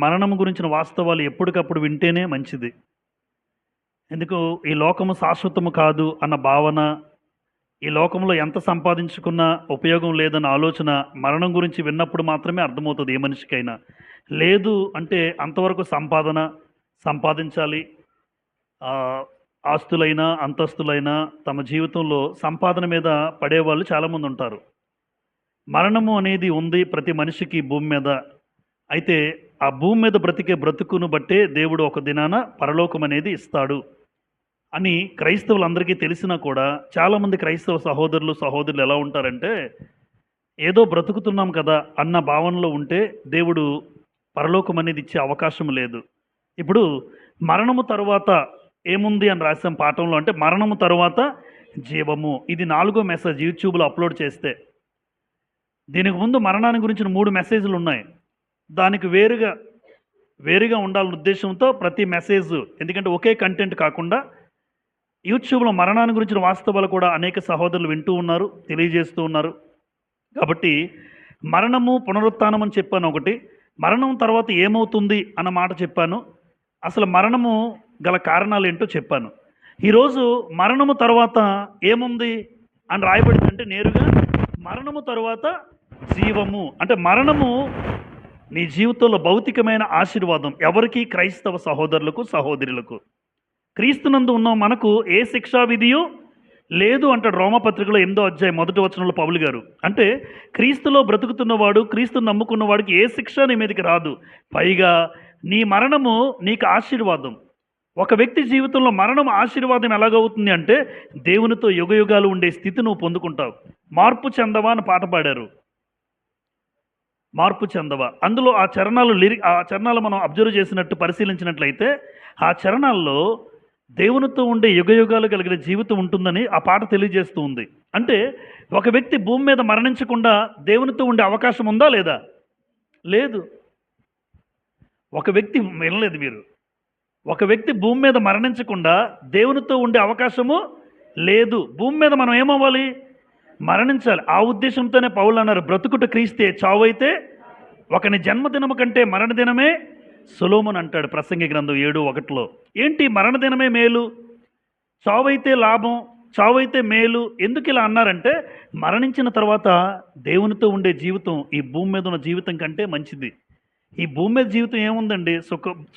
మరణం గురించిన వాస్తవాలు ఎప్పటికప్పుడు వింటేనే మంచిది. ఎందుకు ఈ లోకము శాశ్వతము కాదు అన్న భావన, ఈ లోకంలో ఎంత సంపాదించుకున్నా ఉపయోగం లేదన్న ఆలోచన మరణం గురించి విన్నప్పుడు మాత్రమే అర్థమవుతుంది ఏ మనిషికైనా. లేదు అంటే అంతవరకు సంపాదించాలి. ఆస్తులైనా, అంతస్తులైనా తమ జీవితంలో సంపాదన మీద పడేవాళ్ళు చాలామంది ఉంటారు. మరణము అనేది ఉంది ప్రతి మనిషికి భూమి మీద. అయితే ఆ భూమి మీద బ్రతికే బ్రతుకును బట్టే దేవుడు ఒక దినాన పరలోకం అనేది ఇస్తాడు అని క్రైస్తవులందరికీ తెలిసినా కూడా చాలామంది క్రైస్తవ సహోదరులు ఎలా ఉంటారంటే, ఏదో బ్రతుకుతున్నాం కదా అన్న భావనలో ఉంటే దేవుడు పరలోకం అనేది ఇచ్చే అవకాశం లేదు. ఇప్పుడు మరణము తరువాత ఏముంది అని రాసాం పాఠంలో, అంటే మరణము తరువాత జీవము. ఇది 4వ మెసేజ్ యూట్యూబ్లో అప్లోడ్ చేస్తే. దీనికి ముందు మరణాన్ని గురించిన 3 మెసేజ్లు ఉన్నాయి. దానికి వేరుగా ఉండాలన్న ఉద్దేశంతో ప్రతి మెసేజ్, ఎందుకంటే ఒకే కంటెంట్ కాకుండా యూట్యూబ్లో మరణాన్ని గురించిన వాస్తవాలు కూడా అనేక సహోదరులు వింటూ ఉన్నారు, తెలియజేస్తూ ఉన్నారు. కాబట్టి మరణము పునరుత్థానం అని చెప్పాను ఒకటి, మరణం తర్వాత ఏమవుతుంది అన్న మాట చెప్పాను, అసలు మరణము గల కారణాలు ఏంటో చెప్పాను. ఈరోజు మరణము తర్వాత ఏముంది అని రాయబడింది అంటే నేరుగా మరణము తర్వాత జీవము. అంటే మరణము నీ జీవితంలో భౌతికమైన ఆశీర్వాదం ఎవరికి? క్రైస్తవ సహోదరులకు సహోదరులకు. క్రీస్తునందు ఉన్న మనకు ఏ శిక్షా విధియు లేదు అంటాడు రోమపత్రికలో 8వ అధ్యాయం 1వ వచనంలో పౌలు గారు. అంటే క్రీస్తులో బ్రతుకుతున్నవాడు, క్రీస్తుని నమ్ముకున్నవాడికి ఏ శిక్ష నీ మీదకి రాదు. పైగా నీ మరణము నీకు ఆశీర్వాదం. ఒక వ్యక్తి జీవితంలో మరణం ఆశీర్వాదం ఎలాగవుతుంది అంటే దేవునితో యుగయుగాలు ఉండే స్థితి నువ్వు పొందుకుంటావు. మార్పు చెందవా అని పాట పాడారు. మార్పు చెందవా, అందులో ఆ చరణాలు మనం అబ్జర్వ్ చేసినట్టు పరిశీలించినట్లయితే ఆ చరణాల్లో దేవునితో ఉండే యుగయుగాలు కలిగిన జీవితం ఉంటుందని ఆ పాట తెలియజేస్తూ ఉంది. అంటే ఒక వ్యక్తి భూమి మీద మరణించకుండా దేవునితో ఉండే అవకాశం ఉందా లేదా? లేదు. ఒక వ్యక్తి వినలేదు మీరు, ఒక వ్యక్తి భూమి మీద మరణించకుండా దేవునితో ఉండే అవకాశము లేదు. భూమి మీద మనం ఏమవ్వాలి? మరణించాలి. ఆ ఉద్దేశంతోనే పౌలు అన్నారు, బ్రతుకుట క్రీస్తే చావైతే ఒకని జన్మదినము కంటే మరణదినమే సొలొమోను అంటాడు ప్రసంగి గ్రంథం 7:1. ఏంటి మరణదినమే మేలు, చావైతే లాభం, చావైతే మేలు? ఎందుకు ఇలా అన్నారంటే మరణించిన తర్వాత దేవునితో ఉండే జీవితం ఈ భూమి మీద ఉన్న జీవితం కంటే మంచిది. ఈ భూమి మీద జీవితం ఏముందండి?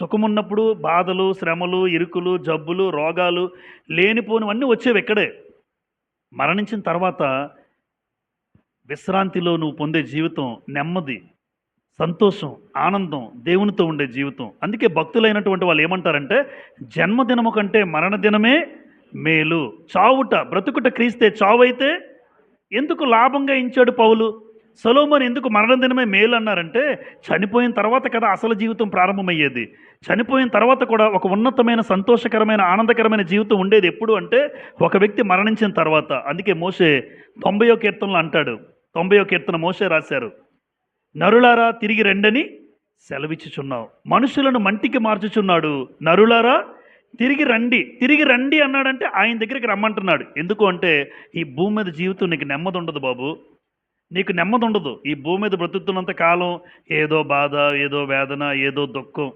సుఖమున్నప్పుడు బాధలు, శ్రమలు, ఇరుకులు, జబ్బులు, రోగాలు, లేనిపోనివన్నీ వచ్చేవి ఇక్కడే. మరణించిన తర్వాత విశ్రాంతిలో నువ్వు పొందే జీవితం నెమ్మది, సంతోషం, ఆనందం, దేవునితో ఉండే జీవితం. అందుకే భక్తులైనటువంటి వాళ్ళు ఏమంటారంటే జన్మదినము కంటే మరణదినమే మేలు. బ్రతుకుట క్రీస్తే చావైతే ఎందుకు లాభంగా ఇచ్చాడు పౌలు? సొలొమోను ఎందుకు మరణదినమే మేలు అన్నారంటే చనిపోయిన తర్వాత కదా అసలు జీవితం ప్రారంభమయ్యేది. చనిపోయిన తర్వాత కూడా ఒక ఉన్నతమైన, సంతోషకరమైన, ఆనందకరమైన జీవితం ఉండేది ఎప్పుడు అంటే ఒక వ్యక్తి మరణించిన తర్వాత. అందుకే మోషే 90వ కీర్తనలో అంటాడు, 90వ కీర్తన మోషే రాశారు, నరులారా తిరిగి రెండని సెలవిచ్చుచున్నావు, మనుషులను మంటికి మార్చుచున్నాడు, నరులారా తిరిగి రండి అన్నాడంటే ఆయన దగ్గరికి రమ్మంటున్నాడు. ఎందుకు అంటే ఈ భూమి మీద జీవితం నీకు నెమ్మది ఉండదు బాబు, నీకు నెమ్మది ఉండదు. ఈ భూమి మీద బ్రతుకుతున్నంత కాలం ఏదో బాధ, ఏదో వేదన, ఏదో దుఃఖం.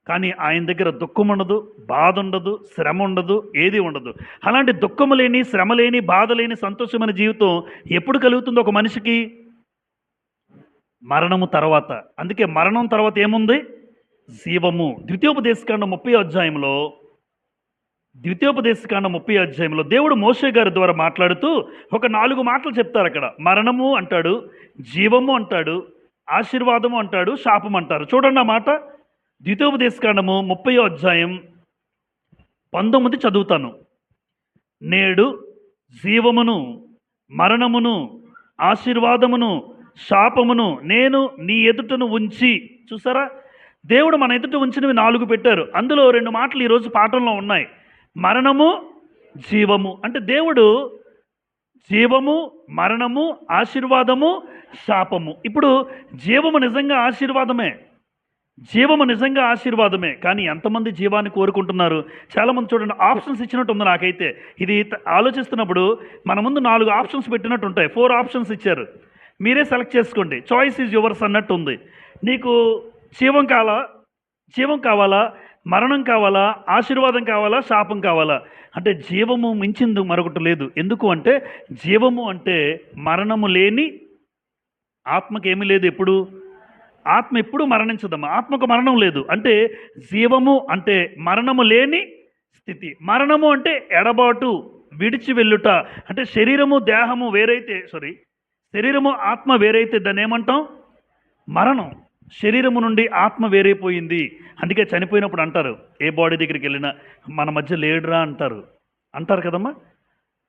కానీ ఆయన దగ్గర దుఃఖం ఉండదు, బాధ ఉండదు, శ్రమ ఉండదు, ఏది ఉండదు. అలాంటి దుఃఖము లేని, శ్రమ లేని, బాధ లేని సంతోషమైన జీవితం ఎప్పుడు కలుగుతుంది ఒక మనిషికి? మరణము తర్వాత. అందుకే మరణం తర్వాత ఏముంది? జీవము. ద్వితీయోపదేశకాండం 30వ అధ్యాయంలో దేవుడు మోషే గారి ద్వారా మాట్లాడుతూ ఒక 4 మాటలు చెప్తారు అక్కడ. మరణము అంటాడు, జీవము అంటాడు, ఆశీర్వాదము అంటాడు, శాపం అంటారు. చూడండి ఆ మాట. ద్వితీయోపదేశకాండము 30వ అధ్యాయం 19 చదువుతాను. నేడు జీవమును, మరణమును, ఆశీర్వాదమును, శాపమును నేను నీ ఎదుటను ఉంచి. చూసారా, దేవుడు మన ఎదుట ఉంచినవి 4 పెట్టారు. అందులో 2 మాటలు ఈరోజు పాఠంలో ఉన్నాయి, మరణము, జీవము. అంటే దేవుడు జీవము, మరణము, ఆశీర్వాదము, శాపము. ఇప్పుడు జీవము నిజంగా ఆశీర్వాదమే, కానీ ఎంతమంది జీవాన్ని కోరుకుంటున్నారు? చాలామంది చూడండి, ఆప్షన్స్ ఇచ్చినట్టు ఉంది నాకైతే. ఇది ఆలోచిస్తున్నప్పుడు మన ముందు 4 ఆప్షన్స్ పెట్టినట్టు ఉంటాయి. 4 ఆప్షన్స్ ఇచ్చారు, మీరే సెలెక్ట్ చేసుకోండి, చాయిస్ ఈజ్ యువర్స్ అన్నట్టు ఉంది. నీకు జీవం కావాలా? జీవం కావాలా, మరణం కావాలా, ఆశీర్వాదం కావాలా, శాపం కావాలా? అంటే జీవము మించింది మరొకటి లేదు. ఎందుకు అంటే జీవము అంటే మరణము లేని ఆత్మకేమీ లేదు ఎప్పుడు. ఆత్మ ఎప్పుడు మరణించదమ్మా. ఆత్మకు మరణం లేదు. అంటే జీవము అంటే మరణము లేని స్థితి. మరణము అంటే ఎడబాటు, విడిచి వెళ్ళుట. అంటే శరీరము దేహము వేరైతే శరీరము ఆత్మ వేరైతే దాన్ని ఏమంటాం? మరణం. శరీరము నుండి ఆత్మ వేరైపోయింది. అందుకే చనిపోయినప్పుడు అంటారు, ఏ బాడీ దగ్గరికి వెళ్ళినా మన మధ్య లేడురా అంటారు కదమ్మా.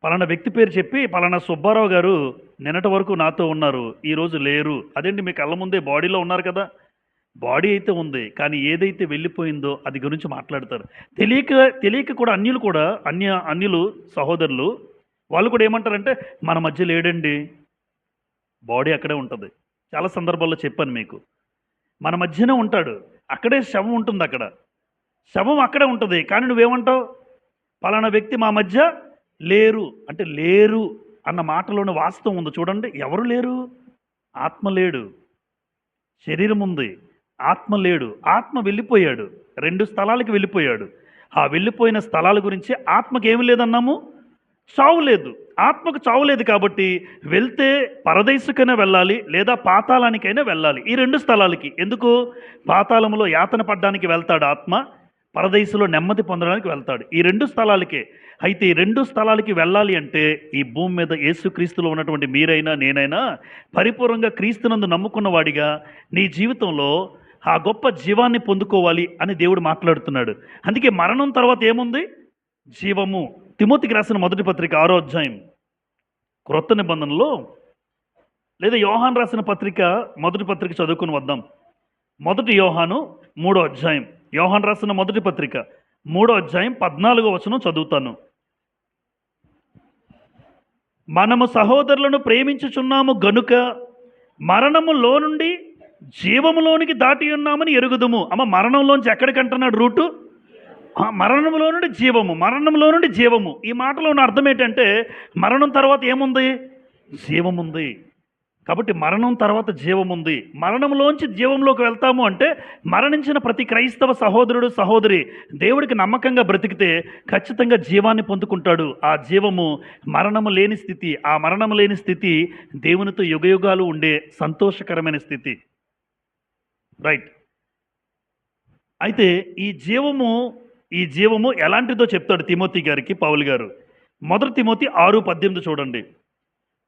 పలానా వ్యక్తి పేరు చెప్పి పలానా సుబ్బారావు గారు నిన్నటి వరకు నాతో ఉన్నారు, ఈరోజు లేరు. అదేంటి మీ కళ్ళ ముందే బాడీలో ఉన్నారు కదా. బాడీ అయితే ఉంది, కానీ ఏదైతే వెళ్ళిపోయిందో అది గురించి మాట్లాడతారు. తెలియక కూడా అన్యులు సహోదరులు వాళ్ళు కూడా ఏమంటారంటే మన మధ్య లేడండి, బాడీ అక్కడే ఉంటుంది. చాలా సందర్భాల్లో చెప్పాను మీకు, మన మధ్యనే ఉంటాడు, అక్కడే శవం ఉంటుంది. అక్కడ శవం అక్కడే ఉంటుంది, కానీ నువ్వేమంటావు? పలానా వ్యక్తి మా మధ్య లేరు అంటే లేరు అన్న మాటలోని వాస్తవం ఉంది. చూడండి, ఎవరు లేరు? ఆత్మ లేడు, శరీరం ఉంది, ఆత్మ లేడు. ఆత్మ వెళ్ళిపోయాడు, 2 స్థలాలకి వెళ్ళిపోయాడు. ఆ వెళ్ళిపోయిన స్థలాల గురించి ఆత్మకి ఏమి లేదన్నాము? చావు లేదు. ఆత్మకు చావు లేదు కాబట్టి వెళ్తే పరదేశుకైనా వెళ్ళాలి, లేదా పాతాళానికైనా వెళ్ళాలి. ఈ 2 స్థలాలకి. ఎందుకు? పాతాళములో యాతన పడ్డానికి వెళ్తాడు ఆత్మ, పరదేశులో నెమ్మది పొందడానికి వెళ్తాడు. ఈ 2 స్థలాలకే. అయితే ఈ 2 స్థలాలకి వెళ్ళాలి అంటే ఈ భూమి మీద యేసుక్రీస్తులో ఉన్నటువంటి మీరైనా నేనైనా పరిపూర్ణంగా క్రీస్తునందు నమ్ముకున్న వాడిగా నీ జీవితంలో ఆ గొప్ప జీవాన్ని పొందుకోవాలి అని దేవుడు మాట్లాడుతున్నాడు. అందుకే మరణం తర్వాత ఏముంది? జీవము. తిమోతికి రాసిన మొదటి పత్రిక 6వ అధ్యాయం, క్రొత్త నిబంధనలో, లేదా యోహాను రాసిన పత్రిక మొదటి పత్రిక చదువుకుని వద్దాం. మొదటి యోహాను 3వ అధ్యాయం, యోహాను రాసిన మొదటి పత్రిక 3వ అధ్యాయం 14వ వచనం చదువుతాను. మనము సహోదరులను ప్రేమించుచున్నాము గనుక మరణములో నుండి జీవములోనికి దాటి ఉన్నామని ఎరుగుదుము. అమ్మ, మరణంలోంచి ఎక్కడికంటున్నాడు రూటు? మరణంలో నుండి జీవము, మరణంలో నుండి జీవము. ఈ మాటలో ఉన్న అర్థం ఏంటంటే మరణం తర్వాత ఏముంది? జీవముంది. కాబట్టి మరణం తర్వాత జీవముంది. మరణంలోంచి జీవంలోకి వెళ్తాము అంటే మరణించిన ప్రతి క్రైస్తవ సహోదరుడు సహోదరి దేవుడికి నమ్మకంగా బ్రతికితే ఖచ్చితంగా జీవాన్ని పొందుకుంటాడు. ఆ జీవము మరణము లేని స్థితి. ఆ మరణము లేని స్థితి దేవునితో యుగయుగాలు ఉండే సంతోషకరమైన స్థితి. రైట్. అయితే ఈ జీవము ఎలాంటిదో చెప్తాడు తిమోతి గారికి పౌలు గారు. మొదటి తిమోతి 6:18 చూడండి.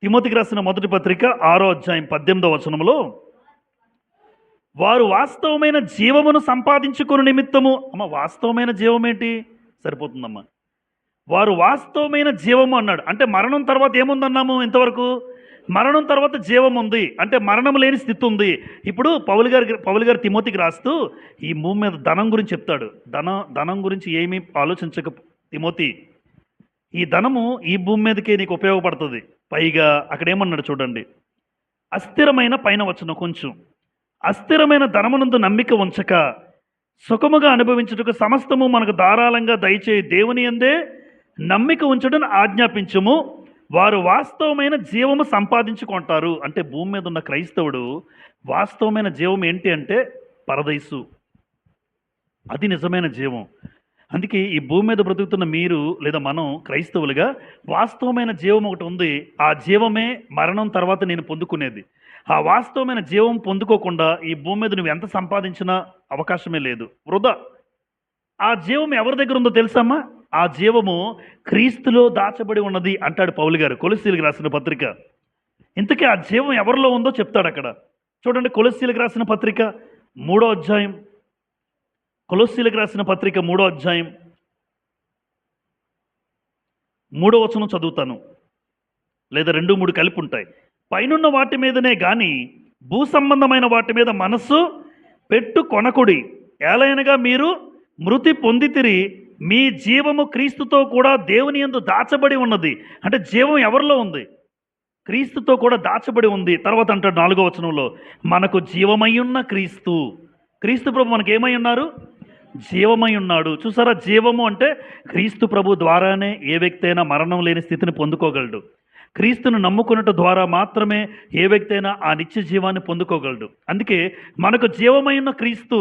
తిమోతికి రాసిన మొదటి పత్రిక 6వ అధ్యాయం 18వ వచనంలో, వారు వాస్తవమైన జీవమును సంపాదించుకుని నిమిత్తము. అమ్మ, వాస్తవమైన జీవం ఏంటి? సరిపోతుందమ్మా. వారు వాస్తవమైన జీవము అన్నాడు అంటే మరణం తర్వాత ఏముందన్నాము ఇంతవరకు? మరణం తర్వాత జీవం ఉంది అంటే మరణం లేని స్థితి ఉంది. ఇప్పుడు పౌలు గారు తిమోతికి రాస్తూ ఈ భూమి మీద ధనం గురించి చెప్తాడు. ధనం గురించి ఏమీ ఆలోచించక తిమోతి, ఈ ధనము ఈ భూమి మీదకే నీకు ఉపయోగపడుతుంది. పైగా అక్కడ ఏమన్నాడు చూడండి, అస్థిరమైన పైన వచ్చిన కొంచెం అస్థిరమైన ధనమునందు నమ్మిక ఉంచక సుఖముగా అనుభవించుటకు సమస్తము మనకు ధారాళంగా దయచేయి దేవుని యందే నమ్మిక ఉంచడం ఆజ్ఞాపించము. వారు వాస్తవమైన జీవము సంపాదించుకుంటారు. అంటే భూమి మీద ఉన్న క్రైస్తవుడు వాస్తవమైన జీవం ఏంటి అంటే పరదైసు. అది నిజమైన జీవం. అందుకే ఈ భూమి మీద బ్రతుకుతున్న మీరు లేదా మనం క్రైస్తవులుగా వాస్తవమైన జీవం ఒకటి ఉంది. ఆ జీవమే మరణం తర్వాత నేను పొందుకునేది. ఆ వాస్తవమైన జీవం పొందుకోకుండా ఈ భూమి మీద నువ్వు ఎంత సంపాదించినా అవకాశమే లేదు, వృధా. ఆ జీవం ఎవరి దగ్గర ఉందో తెలుసమ్మా? ఆ జీవము క్రీస్తులో దాచబడి ఉన్నది అంటాడు పౌలు గారు కొలస్సీలకు రాసిన పత్రిక. ఇంతకీ ఆ జీవం ఎవరిలో ఉందో చెప్తాడు అక్కడ. చూడండి, కొలస్సీలకు రాసిన పత్రిక 3వ అధ్యాయం, కొలస్సీలకు రాసిన పత్రిక 3వ అధ్యాయం 3వ వచనం చదువుతాను, లేదా 2-3 కలిపి ఉంటాయి. పైనున్న వాటి మీదనే గాని భూ సంబంధమైన వాటి మీద మనస్సు పెట్టు కొనకుడి. ఏలైనగా మీరు మృతి పొందితిరి, మీ జీవము క్రీస్తుతో కూడా దేవుని యందు దాచబడి ఉన్నది. అంటే జీవం ఎవరిలో ఉంది? క్రీస్తుతో కూడా దాచబడి ఉంది. తర్వాత అంటాడు 4వ వచనంలో, మనకు జీవమయ్యున్న క్రీస్తు ప్రభు మనకు ఏమై ఉన్నారు? జీవమై ఉన్నాడు. చూసారా, జీవము అంటే క్రీస్తు ప్రభు ద్వారానే ఏ వ్యక్తి అయినా మరణం లేని స్థితిని పొందుకోగలడు. క్రీస్తును నమ్ముకున్నట్టు ద్వారా మాత్రమే ఏ వ్యక్తి అయినా ఆ నిత్య జీవాన్ని పొందుకోగలడు. అందుకే మనకు జీవమైన క్రీస్తు,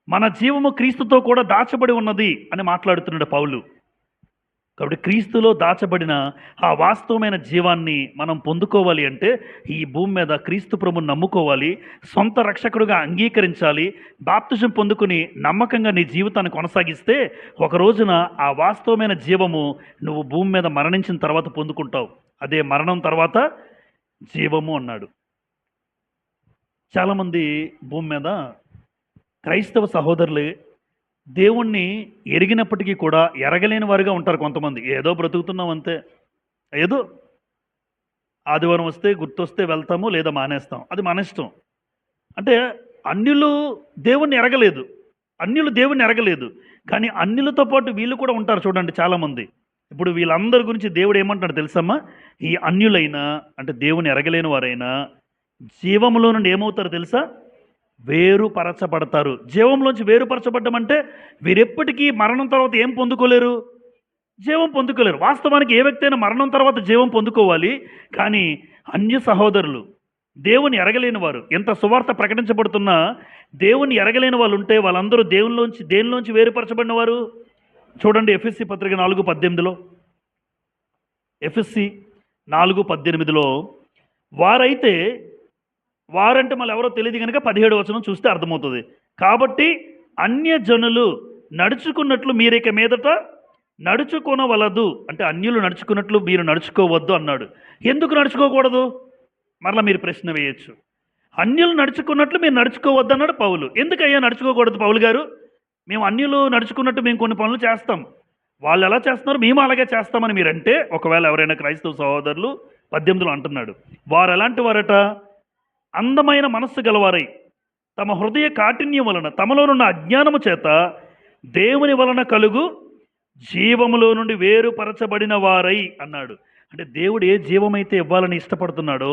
మన జీవము క్రీస్తుతో కూడా దాచబడి ఉన్నది అని మాట్లాడుతున్నాడు పౌలు. కాబట్టి క్రీస్తులో దాచబడిన ఆ వాస్తవమైన జీవాన్ని మనం పొందుకోవాలి అంటే ఈ భూమి మీద క్రీస్తు ప్రభువుని నమ్ముకోవాలి, సొంత రక్షకుడుగా అంగీకరించాలి, బాప్తిజం పొందుకుని నమ్మకంగా నీ జీవితాన్ని కొనసాగిస్తే ఒక రోజున ఆ వాస్తవమైన జీవము నువ్వు భూమి మీద మరణించిన తర్వాత పొందుకుంటావు. అదే మరణం తర్వాత జీవము అన్నాడు. చాలామంది భూమి మీద క్రైస్తవ సహోదరులు దేవుణ్ణి ఎరిగినప్పటికీ కూడా ఎరగలేని వారుగా ఉంటారు కొంతమంది. ఏదో బ్రతుకుతున్నాం అంతే, ఏదో ఆదివారం వస్తే గుర్తొస్తే వెళ్తాము లేదా మానేస్తాం, అది మన ఇష్టం. అంటే అన్యులు దేవుణ్ణి ఎరగలేదు, అన్యులు దేవుణ్ణి ఎరగలేదు, కానీ అన్యులతో పాటు వీళ్ళు కూడా ఉంటారు చూడండి చాలామంది. ఇప్పుడు వీళ్ళందరి గురించి దేవుడు ఏమంటాడు తెలుసమ్మా? ఈ అన్యులైనా అంటే దేవుని ఎరగలేని వారైనా జీవంలో నుండి ఏమవుతారు తెలుసా? వేరుపరచబడతారు. జీవంలోంచి వేరుపరచబడ్డం అంటే వీరెప్పటికీ మరణం తర్వాత ఏం పొందుకోలేరు? జీవం పొందుకోలేరు. వాస్తవానికి ఏ వ్యక్తి అయినా మరణం తర్వాత జీవం పొందుకోవాలి, కానీ అన్య సహోదరులు దేవుని ఎరగలేని వారు, ఎంత సువార్త ప్రకటించబడుతున్నా దేవుని ఎరగలేని వాళ్ళు ఉంటే వాళ్ళందరూ దేనిలోంచి వేరుపరచబడిన వారు? చూడండి ఎఫ్ఎస్సి పత్రిక 4:18లో, ఎఫ్ఎస్సి 4:18లో వారైతే, వారంటే మళ్ళీ ఎవరో తెలియదు కనుక 17వ వచనం చూస్తే అర్థమవుతుంది. కాబట్టి అన్యజనులు నడుచుకున్నట్లు మీరిక మీదట నడుచుకొనవలదు, అంటే అన్యులు నడుచుకున్నట్లు మీరు నడుచుకోవద్దు అన్నాడు. ఎందుకు నడుచుకోకూడదు? మరలా మీరు ప్రశ్న వేయచ్చు. అన్యులు నడుచుకున్నట్లు మీరు నడుచుకోవద్దు అన్నాడు పౌలు. ఎందుకయ్యా నడుచుకోకూడదు పౌలు గారు? మేము అన్యులు నడుచుకున్నట్టు మేము కొన్ని పనులు చేస్తాం, వాళ్ళు ఎలా చేస్తున్నారు మేము అలాగే చేస్తామని మీరంటే, ఒకవేళ ఎవరైనా క్రైస్తవ సహోదరులు 18లో అంటున్నాడు, వారు ఎలాంటి వారట? అందమైన మనస్సు గలవారై తమ హృదయ కాఠిన్యం వలన తమలోనున్న అజ్ఞానము చేత దేవుని వలన కలుగు జీవములో నుండి వేరుపరచబడిన వారై అన్నాడు. అంటే దేవుడు ఏ జీవమైతే ఇవ్వాలని ఇష్టపడుతున్నాడో,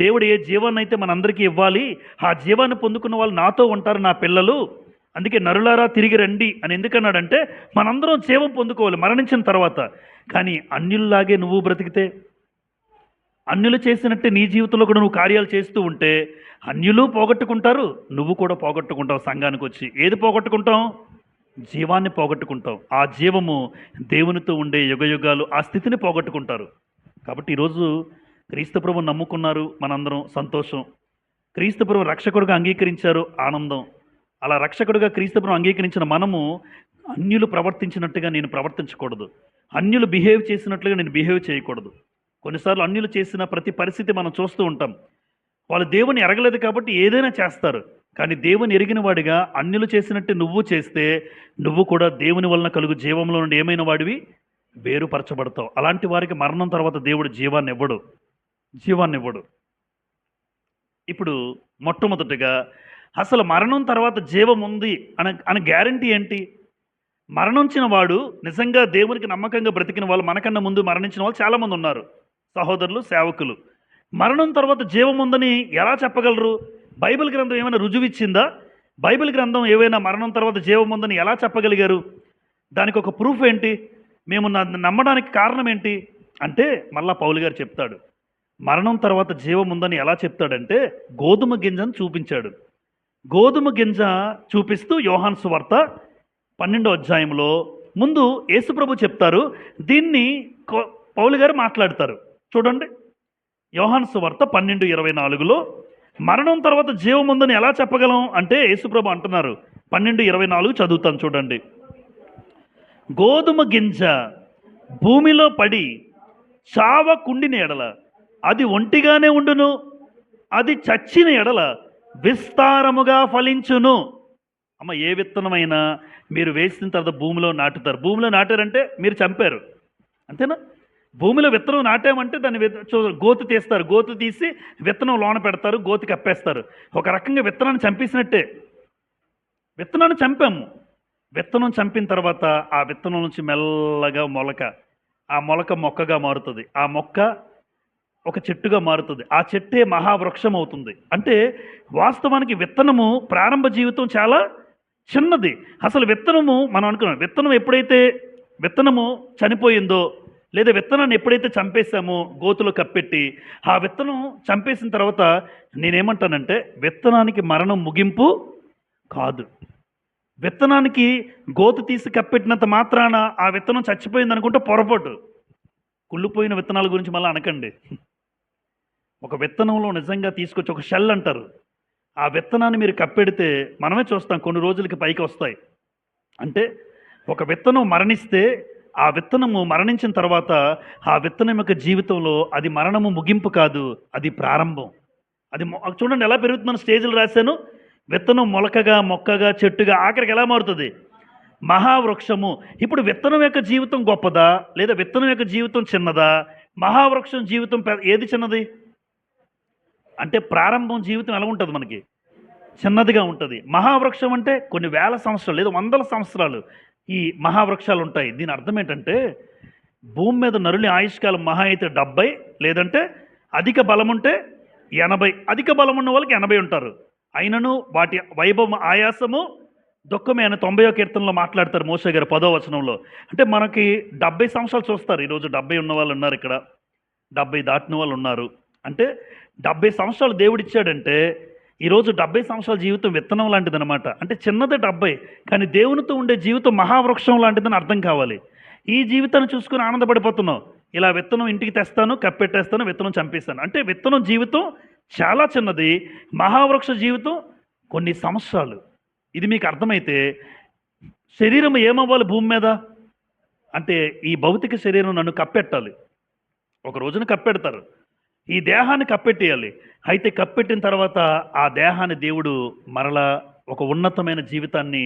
దేవుడు ఏ జీవాన్ని అయితే మనందరికీ ఇవ్వాలి, ఆ జీవాన్ని పొందుకున్న వాళ్ళు నాతో ఉంటారు, నా పిల్లలు. అందుకే నరులారా తిరిగి రండి అని ఎందుకన్నాడంటే మనందరం జీవం పొందుకోవాలి మరణించిన తర్వాత. కానీ అన్యుల్లాగే నువ్వు బ్రతికితే, అన్యులు చేసినట్టే నీ జీవితంలో కూడా నువ్వు కార్యాలు చేస్తూ ఉంటే అన్యులు పోగొట్టుకుంటారు, నువ్వు కూడా పోగొట్టుకుంటావు. సంఘానికి వచ్చి ఏది పోగొట్టుకుంటాం? జీవాన్ని పోగొట్టుకుంటాం. ఆ జీవము దేవునితో ఉండే యుగయుగాలు ఆ స్థితిని పోగొట్టుకుంటారు. కాబట్టి ఈరోజు క్రీస్తు ప్రభువుని నమ్ముకున్నారు మనందరం, సంతోషం. క్రీస్తు ప్రభువు రక్షకుడుగా అంగీకరించారు, ఆనందం. అలా రక్షకుడుగా క్రీస్తు ప్రభువుని అంగీకరించిన మనము అన్యులు ప్రవర్తించినట్టుగా నేను ప్రవర్తించకూడదు, అన్యులు బిహేవ్ చేసినట్లుగా నేను బిహేవ్ చేయకూడదు. కొన్నిసార్లు అన్యులు చేసిన ప్రతి పరిస్థితి మనం చూస్తూ ఉంటాం. వాళ్ళు దేవుని ఎరగలేదు కాబట్టి ఏదైనా చేస్తారు, కానీ దేవుని ఎరిగిన వాడిగా అన్యులు చేసినట్టు నువ్వు చేస్తే నువ్వు కూడా దేవుని వలన కలుగు జీవంలో నుండి ఏమైన వాడివి వేరుపరచబడతావు. అలాంటి వారికి మరణం తర్వాత దేవుడు జీవాన్ని ఇవ్వడు. ఇప్పుడు మొట్టమొదటిగా అసలు మరణం తర్వాత జీవం ఉంది అని గ్యారంటీ ఏంటి? మరణించిన వాడు నిజంగా దేవునికి నమ్మకంగా బ్రతికిన వాళ్ళు, మనకన్నా ముందు మరణించిన వాళ్ళు చాలామంది ఉన్నారు, సహోదరులు, సేవకులు. మరణం తర్వాత జీవం ఉందని ఎలా చెప్పగలరు? బైబిల్ గ్రంథం ఏమైనా రుజువిచ్చిందా? బైబిల్ గ్రంథం ఏవైనా మరణం తర్వాత జీవం ఉందని ఎలా చెప్పగలిగారు? దానికి ఒక ప్రూఫ్ ఏంటి? మేము నమ్మడానికి కారణం ఏంటి అంటే మళ్ళా పౌలు గారు చెప్తాడు. మరణం తర్వాత జీవం ఉందని ఎలా చెప్తాడంటే గోధుమ గింజను చూపించాడు. గోధుమ గింజ చూపిస్తూ యోహాను సువార్త 12వ అధ్యాయంలో ముందు యేసుప్రభు చెప్తారు, దీన్ని పౌలు గారు మాట్లాడతారు. చూడండి యోహాను సువార్త 12:24లో మరణం తర్వాత జీవం ఉందని ఎలా చెప్పగలం అంటే యేసుప్రభు అంటున్నారు. 12:24 చదువుతాను చూడండి. గోధుమ గింజ భూమిలో పడి చావకుండిన ఎడల అది ఒంటిగానే ఉండును, అది చచ్చిన ఎడల విస్తారముగా ఫలించును. అమ్మ, ఏ విత్తనమైనా మీరు వేసిన తర్వాత భూమిలో నాటుతారు. భూమిలో నాటారంటే మీరు చంపారు, అంతేనా? భూమిలో విత్తనం నాటామంటే దాన్ని గోతు తీస్తారు, గోతు తీసి విత్తనం లోన పెడతారు, గోతుకి కప్పేస్తారు. ఒక రకంగా విత్తనాన్ని చంపేసినట్టే. విత్తనాన్ని చంపాము. విత్తనం చంపిన తర్వాత ఆ విత్తనం నుంచి మెల్లగా మొలక, ఆ మొలక మొక్కగా మారుతుంది, ఆ మొక్క ఒక చెట్టుగా మారుతుంది, ఆ చెట్టే మహావృక్షం అవుతుంది. అంటే వాస్తవానికి విత్తనము ప్రారంభ జీవితం చాలా చిన్నది. అసలు విత్తనము మనం అనుకున్నాం, విత్తనం ఎప్పుడైతే విత్తనము చనిపోయిందో లేదా విత్తనాన్ని ఎప్పుడైతే చంపేశామో గోతులో కప్పెట్టి, ఆ విత్తనం చంపేసిన తర్వాత నేనేమంటానంటే విత్తనానికి మరణం ముగింపు కాదు. విత్తనానికి గోతు తీసి కప్పెట్టినంత మాత్రాన ఆ విత్తనం చచ్చిపోయింది అనుకుంటే పొరపాటు. కుళ్ళిపోయిన విత్తనాల గురించి మళ్ళీ అనకండి. ఒక విత్తనంలో నిజంగా తీసుకొచ్చి ఒక షెల్ అంటారు. ఆ విత్తనాన్ని మీరు కప్పెడితే మనమే చూస్తాం కొన్ని రోజులకి పైకి వస్తాయి. అంటే ఒక విత్తనం మరణిస్తే ఆ విత్తనము మరణించిన తర్వాత ఆ విత్తనం యొక్క జీవితంలో అది మరణము ముగింపు కాదు, అది ప్రారంభం. అది చూడండి ఎలా పెరుగుతుందని స్టేజ్లు రాశాను. విత్తనం మొలకగా, మొక్కగా, చెట్టుగా ఆఖరికి ఎలా మారుతుంది? మహావృక్షము. ఇప్పుడు విత్తనం యొక్క జీవితం గొప్పదా లేదా విత్తనం యొక్క జీవితం చిన్నదా? మహావృక్షం జీవితం ఏది చిన్నది? అంటే ప్రారంభం జీవితం ఎలా ఉంటుంది మనకి? చిన్నదిగా ఉంటుంది. మహావృక్షం అంటే కొన్ని వేల సంవత్సరాలు లేదా వందల సంవత్సరాలు ఈ మహావృక్షాలు ఉంటాయి. దీని అర్థం ఏంటంటే భూమి మీద నరుని ఆయుష్కాలం మహా అయితే 70, లేదంటే అధిక బలం ఉంటే 80. అధిక బలం ఉన్న వాళ్ళకి 80 ఉంటారు. అయినను వాటి వైభవం ఆయాసము దుఃఖమే అని 90వ కీర్తనలో మాట్లాడతారు మోషే గారు 10వ వచనంలో. అంటే మనకి 70 సంవత్సరాలు చూస్తారు. ఈరోజు 70 ఉన్న వాళ్ళు ఉన్నారు, ఇక్కడ 70 దాటిన వాళ్ళు ఉన్నారు. అంటే 70 సంవత్సరాలు దేవుడిచ్చాడంటే ఈరోజు 70 సంవత్సరాల జీవితం విత్తనం లాంటిది అనమాట. అంటే చిన్నది 70, కానీ దేవునితో ఉండే జీవితం మహావృక్షం లాంటిదని అర్థం కావాలి. ఈ జీవితాన్ని చూసుకుని ఆనందపడిపోతున్నావు. ఇలా విత్తనం ఇంటికి తెస్తాను, కప్పెట్టేస్తాను, విత్తనం చంపేస్తాను అంటే విత్తనం జీవితం చాలా చిన్నది, మహావృక్ష జీవితం కొన్ని సంవత్సరాలు. ఇది మీకు అర్థమైతే శరీరం ఏమవ్వాలి భూమి మీద అంటే ఈ భౌతిక శరీరం నన్ను కప్పెట్టాలి. ఒక రోజున కప్పెడతారు, ఈ దేహాన్ని కప్పెట్టేయాలి. అయితే కప్పెట్టిన తర్వాత ఆ దేహాన్ని దేవుడు మరలా ఒక ఉన్నతమైన జీవితాన్ని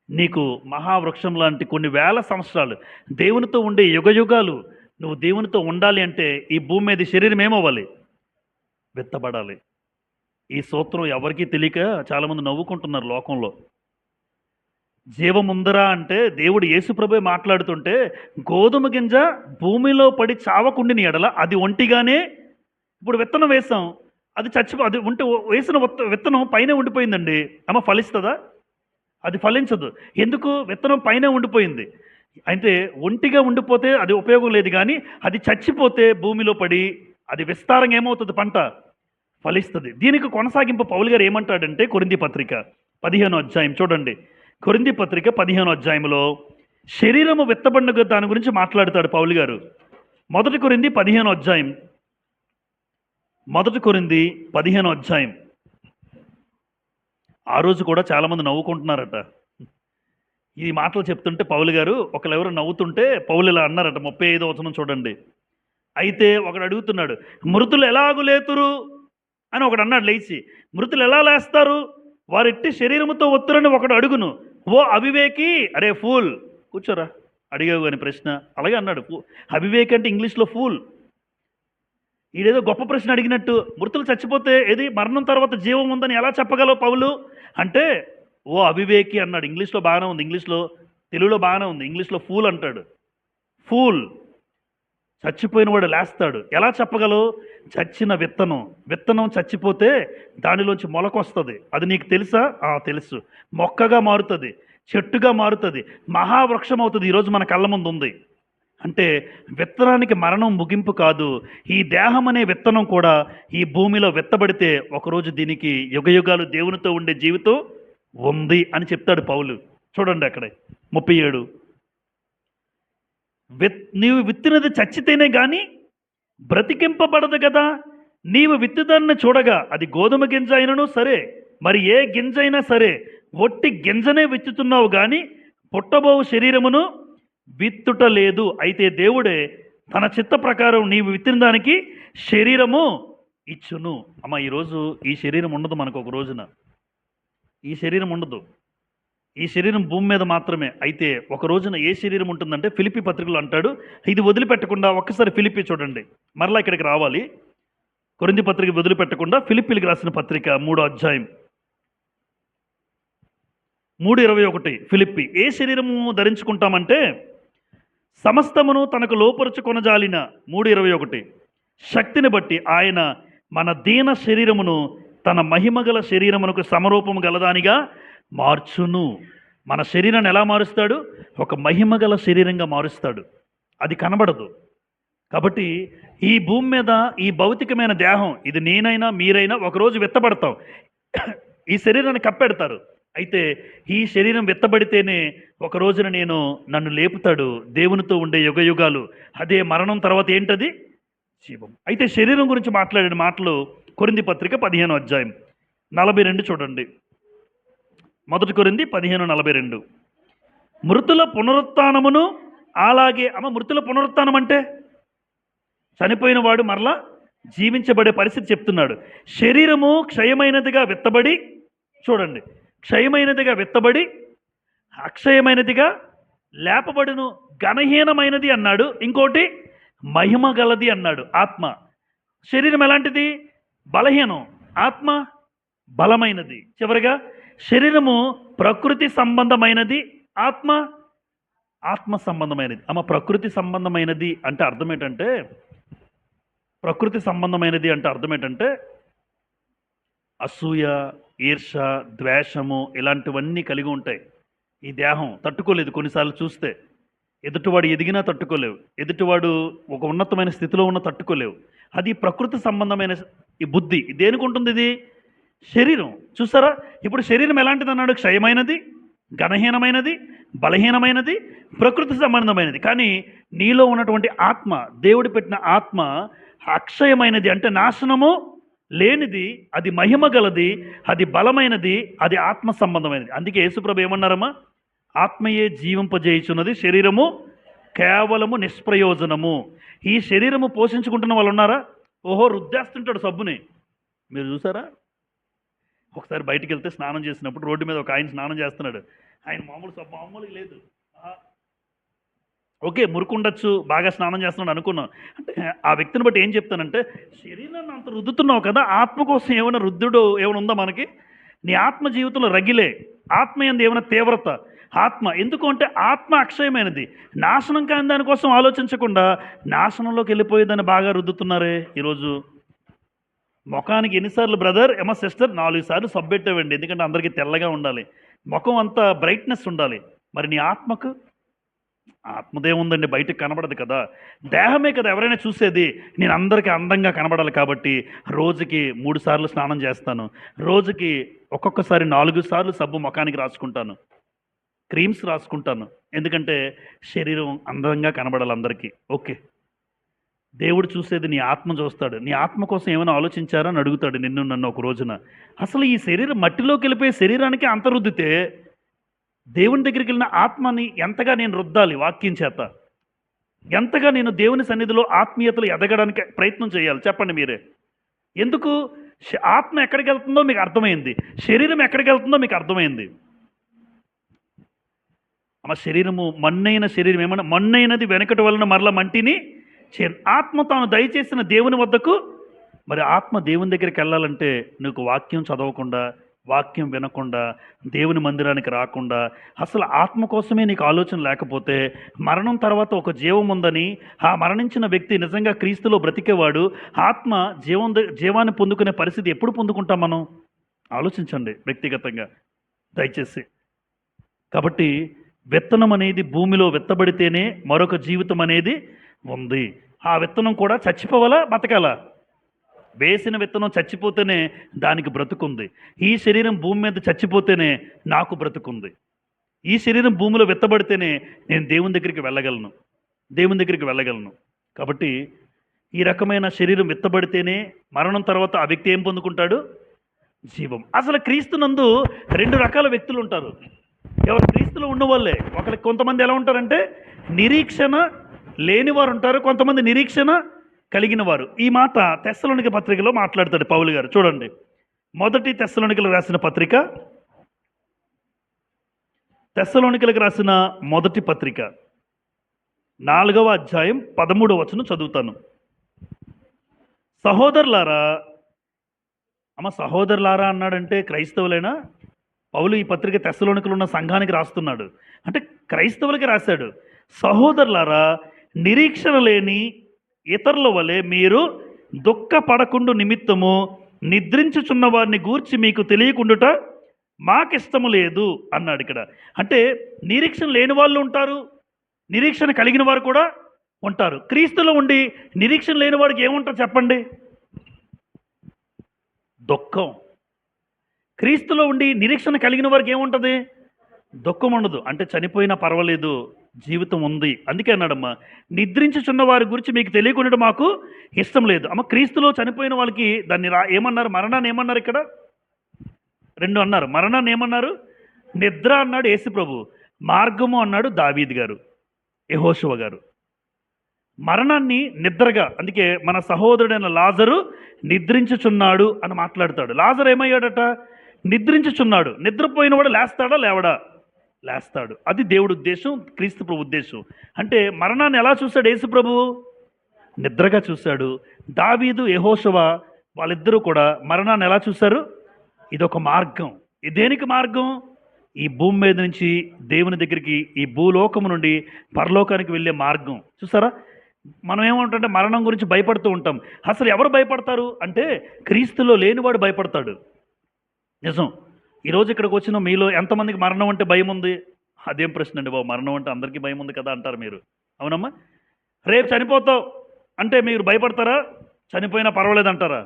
నీకు మహావృక్షం లాంటి కొన్ని వేల సంవత్సరాలు దేవునితో ఉండే యుగయుగాలు నువ్వు దేవునితో ఉండాలి అంటే ఈ భూమి మీద శరీరం ఏమవ్వాలి? విత్తబడాలి. ఈ సూత్రం ఎవరికీ తెలియక చాలామంది నవ్వుకుంటున్నారు లోకంలో. జీవముందరా అంటే దేవుడు యేసుప్రభువే మాట్లాడుతుంటే గోధుమ గింజ భూమిలో పడి చావకుండిన ఎడల అది ఒంటిగానే, ఇప్పుడు విత్తనం వేసాం, అది అది ఉంటే వేసిన విత్తనం పైనే ఉండిపోయిందండి, అమ్మ ఫలిస్తుందా? అది ఫలించదు. ఎందుకు? విత్తనం పైనే ఉండిపోయింది. అయితే ఒంటిగా ఉండిపోతే అది ఉపయోగం లేదు, కానీ అది చచ్చిపోతే భూమిలో పడి అది విస్తారంగా ఏమవుతుంది? పంట ఫలిస్తుంది. దీనికి కొనసాగింపు పౌలు గారు ఏమంటాడంటే కొరింథీ పత్రిక 15వ అధ్యాయం చూడండి. కొరింథీ పత్రిక 15వ అధ్యాయంలో శరీరము విత్తబడిన దాని గురించి మాట్లాడతాడు పౌలు గారు. 1 కొరింథీ 15వ అధ్యాయం, 1 కొరింథీ 15వ అధ్యాయం. ఆ రోజు కూడా చాలామంది నవ్వుకుంటున్నారట ఈ మాటలు చెప్తుంటే. పౌలు గారు ఒకరెవరు నవ్వుతుంటే పౌలు ఇలా అన్నారట. 35వ వచనం చూడండి. అయితే ఒకడు అడుగుతున్నాడు, మృతులు ఎలాగు లేతురు అని ఒకడు అన్నాడు లేచి. మృతులు ఎలా లేస్తారు? వారెట్టి శరీరముతో ఒత్తురని ఒకడు అడుగును. ఓ అవివేకి, అరే ఫూల్, కూర్చోరా, అడిగావు అని ప్రశ్న. అలాగే అన్నాడు. అవివేకి అంటే ఇంగ్లీష్లో ఫూల్. ఈడేదో గొప్ప ప్రశ్న అడిగినట్టు. మృతులు చచ్చిపోతే ఏది మరణం తర్వాత జీవం ఉందని ఎలా చెప్పగలవు పౌలు అంటే, ఓ అవివేకి అన్నాడు. ఇంగ్లీష్లో బాగానే ఉంది, ఇంగ్లీష్లో తెలుగులో బాగానే ఉంది, ఇంగ్లీష్లో ఫూల్ అంటాడు. ఫూల్. చచ్చిపోయిన వాడు లేస్తాడు. ఎలా చెప్పగలవు? చచ్చిన విత్తనం చచ్చిపోతే దానిలోంచి మొలకొస్తుంది. అది నీకు తెలుసా? తెలుసు. మొక్కగా మారుతుంది, చెట్టుగా మారుతుంది, మహావృక్షం అవుతుంది. ఈరోజు మన కళ్ళ ముందు ఉంది. అంటే విత్తనానికి మరణం ముగింపు కాదు. ఈ దేహం అనే విత్తనం కూడా ఈ భూమిలో విత్తబడితే ఒకరోజు దీనికి యుగయుగాలు దేవునితో ఉండే జీవితం ఉంది అని చెప్తాడు పౌలు. చూడండి అక్కడే 37. నీవు విత్తినది చచ్చితేనే కానీ బ్రతికింపబడదు కదా. నీవు విత్తుదాన్ని చూడగా అది గోధుమ గింజ అయినను సరే, మరి ఏ గింజ అయినా సరే, ఒట్టి గింజనే విత్తుతున్నావు కానీ పుట్టబోవు శరీరమును విత్తుట లేదు. అయితే దేవుడే తన చిత్త ప్రకారం నీవు విత్తిన దానికి శరీరము ఇచ్చును. అమ్మ ఈరోజు ఈ శరీరం ఉండదు మనకు. ఒక రోజున ఈ శరీరం ఉండదు. ఈ శరీరం భూమి మీద మాత్రమే. అయితే ఒక రోజున ఏ శరీరం ఉంటుందంటే ఫిలిప్పీ పత్రికలో అంటాడు. ఇది వదిలిపెట్టకుండా ఒక్కసారి ఫిలిప్పీ చూడండి, మరలా ఇక్కడికి రావాలి. కొరింథీ పత్రిక వదిలిపెట్టకుండా ఫిలిప్పీలకు రాసిన పత్రిక 3వ అధ్యాయం 3:21. ఫిలిప్పీ ఏ శరీరము ధరించుకుంటామంటే సమస్తమును తనకు లోపరుచుకొనజాలిన 3:21 శక్తిని బట్టి ఆయన మన దీన శరీరమును తన మహిమగల శరీరమునకు సమరూపము గలదానిగా మార్చును. మన శరీరాన్ని ఎలా మారుస్తాడు? ఒక మహిమగల శరీరంగా మారుస్తాడు. అది కనబడదు. కాబట్టి ఈ భూమి మీద ఈ భౌతికమైన దేహం, ఇది నేనైనా మీరైనా ఒకరోజు విత్తబడతాం. ఈ శరీరాన్ని కప్పెడతారు. అయితే ఈ శరీరం విత్తబడితేనే ఒక రోజున నన్ను లేపుతాడు దేవునితో ఉండే యుగాలు. అదే మరణం తర్వాత ఏంటది? జీవం. అయితే శరీరం గురించి మాట్లాడిన మాటలు కొరింథీ పత్రిక 15వ అధ్యాయం 42 చూడండి. 1 కొరింథీ 15:42. మృతుల పునరుత్థానమును అలాగే మృతుల పునరుత్థానం అంటే చనిపోయిన వాడు మరలా జీవించబడే పరిస్థితి చెప్తున్నాడు. శరీరము క్షయమైనదిగా విత్తబడి, చూడండి, క్షయమైనదిగా విత్తబడి అక్షయమైనదిగా లేపబడును, ఘనహీనమైనది అన్నాడు. ఇంకోటి మహిమ గలది అన్నాడు. ఆత్మ, శరీరం ఎలాంటిది? బలహీనం, ఆత్మ బలమైనది. చివరిగా శరీరము ప్రకృతి సంబంధమైనది, ఆత్మ సంబంధమైనది. ప్రకృతి సంబంధమైనది అంటే అర్థం ఏంటంటే, ప్రకృతి సంబంధమైనది అంటే అర్థం ఏంటంటే అసూయ, ఈర్ష, ద్వేషము ఇలాంటివన్నీ కలిగి ఉంటాయి. ఈ దేహం తట్టుకోలేదు. కొన్నిసార్లు చూస్తే ఎదుటివాడు ఎదిగినా తట్టుకోలేవు, ఎదుటివాడు ఒక ఉన్నతమైన స్థితిలో ఉన్న తట్టుకోలేవు. అది ప్రకృతి సంబంధమైన ఈ బుద్ధి. దేనికి ఉంటుంది ఇది? శరీరం. చూసారా, ఇప్పుడు శరీరం ఎలాంటిది అన్నాడు? క్షయమైనది, ఘనహీనమైనది, బలహీనమైనది, ప్రకృతి సంబంధమైనది. కానీ నీలో ఉన్నటువంటి ఆత్మ, దేవుడు పెట్టిన ఆత్మ అక్షయమైనది, అంటే నాశనము లేనిది, అది మహిమ గలది, అది బలమైనది, అది ఆత్మ సంబంధమైనది. అందుకే యేసుప్రభు ఏమన్నారమ్మా? ఆత్మయే జీవింపజేయుచున్నది, శరీరము కేవలము నిష్ప్రయోజనము. ఈ శరీరము పోషించుకుంటున్న వాళ్ళు ఉన్నారా? ఓహో, రుద్దేస్తుంటాడు సబ్బుని. మీరు చూసారా? ఒకసారి బయటికి వెళ్తే స్నానం చేసినప్పుడు రోడ్డు మీద ఒక ఆయన స్నానం చేస్తున్నాడు. ఆయన మామూలు సబ్బు మామూలుగా లేదు. ఓకే, మురుకుండొచ్చు, బాగా స్నానం చేస్తున్నాడు అనుకున్నాం. అంటే ఆ వ్యక్తిని బట్టి ఏం చెప్తానంటే, శరీరాన్ని అంత రుద్దుతున్నావు కదా, ఆత్మ కోసం ఏమైనా రుద్దుడు ఏమైనా ఉందా మనకి? నీ ఆత్మ జీవితంలో రగిలే, ఆత్మ యందు ఏమైనా తీవ్రత, ఆత్మ ఎందుకు అంటే ఆత్మ అక్షయమైనది, నాశనం కాని దానికోసం ఆలోచించకుండా నాశనంలోకి వెళ్ళిపోయేదాన్ని బాగా రుద్దుతున్నారే ఈరోజు. ముఖానికి ఎన్నిసార్లు బ్రదర్ సిస్టర్ 4 సార్లు సబ్బెట్టావండి, ఎందుకంటే అందరికీ తెల్లగా ఉండాలి, ముఖం అంతా బ్రైట్నెస్ ఉండాలి. మరి నీ ఆత్మకు? ఆత్మదేముందండి, బయటకు కనబడదు కదా, దేహమే కదా ఎవరైనా చూసేది. నేను అందరికీ అందంగా కనబడాలి కాబట్టి రోజుకి 3 సార్లు స్నానం చేస్తాను, రోజుకి ఒక్కొక్కసారి 4 సార్లు సబ్బు ముఖానికి రాసుకుంటాను, క్రీమ్స్ రాసుకుంటాను, ఎందుకంటే శరీరం అందంగా కనబడాలి అందరికీ. ఓకే, దేవుడు చూసేది నీ ఆత్మ చూస్తాడు. నీ ఆత్మ కోసం ఏమైనా ఆలోచించారా అని అడుగుతాడు నిన్ను నన్ను ఒక రోజున. అసలు ఈ శరీరం మట్టిలోకి వెళ్ళిపోయే శరీరానికి అంత రుద్దితే దేవుని దగ్గరికి వెళ్ళిన ఆత్మని ఎంతగా నేను రుద్దాలి వాక్యం చేత, ఎంతగా నేను దేవుని సన్నిధిలో ఆత్మీయతలు ఎదగడానికి ప్రయత్నం చేయాలి చెప్పండి మీరే. ఎందుకు? ఆత్మ ఎక్కడికి వెళ్తుందో మీకు అర్థమైంది, శరీరం ఎక్కడికి వెళ్తుందో మీకు అర్థమైంది. శరీరము మన్నైన శరీరం ఏమన్నా మన్నైనది వెనకటి వలన మరల మంటిని ఆత్మ తాను దయచేసిన దేవుని వద్దకు. మరి ఆత్మ దేవుని దగ్గరికి వెళ్ళాలంటే నీకు వాక్యం చదవకుండా, వాక్యం వినకుండా, దేవుని మందిరానికి రాకుండా, అసలు ఆత్మ కోసమే నీకు ఆలోచన లేకపోతే, మరణం తర్వాత ఒక జీవం ఉందని, ఆ మరణించిన వ్యక్తి నిజంగా క్రీస్తులో బ్రతికేవాడు, ఆత్మ జీవాన్ని పొందుకునే పరిస్థితి ఎప్పుడు పొందుకుంటాం మనం? ఆలోచించండి వ్యక్తిగతంగా దయచేసి. కాబట్టి విత్తనం అనేది భూమిలో విత్తబడితేనే మరొక జీవితం అనేది ఉంది. ఆ విత్తనం కూడా చచ్చిపోవాలా, బతకాలా? వేసిన విత్తనం చచ్చిపోతేనే దానికి బ్రతుకుంది. ఈ శరీరం భూమి మీద చచ్చిపోతేనే నాకు బ్రతుకుంది. ఈ శరీరం భూమిలో విత్తబడితేనే నేను దేవుని దగ్గరికి వెళ్ళగలను. కాబట్టి ఈ రకమైన శరీరం విత్తబడితేనే మరణం తర్వాత ఆ వ్యక్తి ఏం పొందుకుంటాడు? జీవం. అసలు క్రీస్తునందు 2 రకాల వ్యక్తులు ఉంటారు. ఎవరు క్రీస్తులో ఉన్నవాళ్ళే. ఒకరికి కొంతమంది ఎలా ఉంటారంటే నిరీక్షణ లేనివారు ఉంటారు, కొంతమంది నిరీక్షణ కలిగిన వారు. ఈ మాట తెస్సలోనిక పత్రికలో మాట్లాడతాడు పౌలు గారు. చూడండి, 1 తెస్సలోనికలకు రాసిన పత్రిక, తెస్సలోనికలకు రాసిన 1 పత్రిక 4వ అధ్యాయం 13వ వచనం చదువుతాను. సహోదరులారా అన్నాడంటే క్రైస్తవులైనా? పౌలు ఈ పత్రిక తెస్సలోనికలో ఉన్న సంఘానికి రాస్తున్నాడు అంటే క్రైస్తవులకి రాశాడు. సహోదరులారా, నిరీక్షణ లేని ఇతరుల వలె మీరు దుఃఖపడకుండు నిమిత్తము నిద్రించుచున్న వారిని గూర్చి మీకు తెలియకుండుట మాకిష్టము లేదు అన్నాడు ఇక్కడ. అంటే నిరీక్షణ లేని వాళ్ళు ఉంటారు, నిరీక్షణ కలిగిన వారు కూడా ఉంటారు. క్రీస్తులో ఉండి నిరీక్షణ లేని వాడికి ఏముంటారు చెప్పండి? దుఃఖం. క్రీస్తులో ఉండి నిరీక్షణ కలిగిన వారికి ఏముంటుంది? దుఃఖం ఉండదు. అంటే చనిపోయినా పర్వాలేదు, జీవితం ఉంది. అందుకే అన్నాడమ్మా, నిద్రించుచున్న వారి గురించి మీకు తెలియకుండా మాకు ఇష్టం లేదు. అమ్మ, క్రీస్తులో చనిపోయిన వాళ్ళకి దాన్ని ఏమన్నారు? మరణాన్ని ఏమన్నారు ఇక్కడ? రెండు అన్నారు. మరణాన్ని ఏమన్నారు? నిద్ర అన్నాడు యేసు ప్రభు, మార్గము అన్నాడు దావీద్ గారు, యెహోషువ గారు. మరణాన్ని నిద్రగా, అందుకే మన సహోదరుడైన లాజరు నిద్రించుచున్నాడు అని మాట్లాడతాడు. లాజరు ఏమయ్యాడట? నిద్రించుచున్నాడు. నిద్రపోయినవాడు లేస్తాడా? లేవడా? లేస్తాడు. అది దేవుడి ఉద్దేశం, క్రీస్తు ప్రభు ఉద్దేశం. అంటే మరణాన్ని ఎలా చూశాడు యేసు ప్రభువు? నిద్రగా చూశాడు. దావీదు, యెహోషువ వాళ్ళిద్దరూ కూడా మరణాన్ని ఎలా చూశారు? ఇదొక మార్గం. దేనికి మార్గం? ఈ భూమి మీద నుంచి దేవుని దగ్గరికి, ఈ భూలోకము నుండి పరలోకానికి వెళ్ళే మార్గం. చూసారా? మనం ఏమంటుంటే మరణం గురించి భయపడుతూ ఉంటాం. అసలు ఎవరు భయపడతారు అంటే, క్రీస్తులో లేనివాడు భయపడతాడు. నిజం. ఈరోజు ఇక్కడికి వచ్చిన మీలో ఎంతమందికి మరణం అంటే భయం ఉంది? అదేం ప్రశ్న అండి బాబు, మరణం అంటే అందరికీ భయం ఉంది కదా అంటారు మీరు. అవునమ్మా? రేపు చనిపోతావు అంటే మీరు భయపడతారా? చనిపోయినా పర్వాలేదంటారా?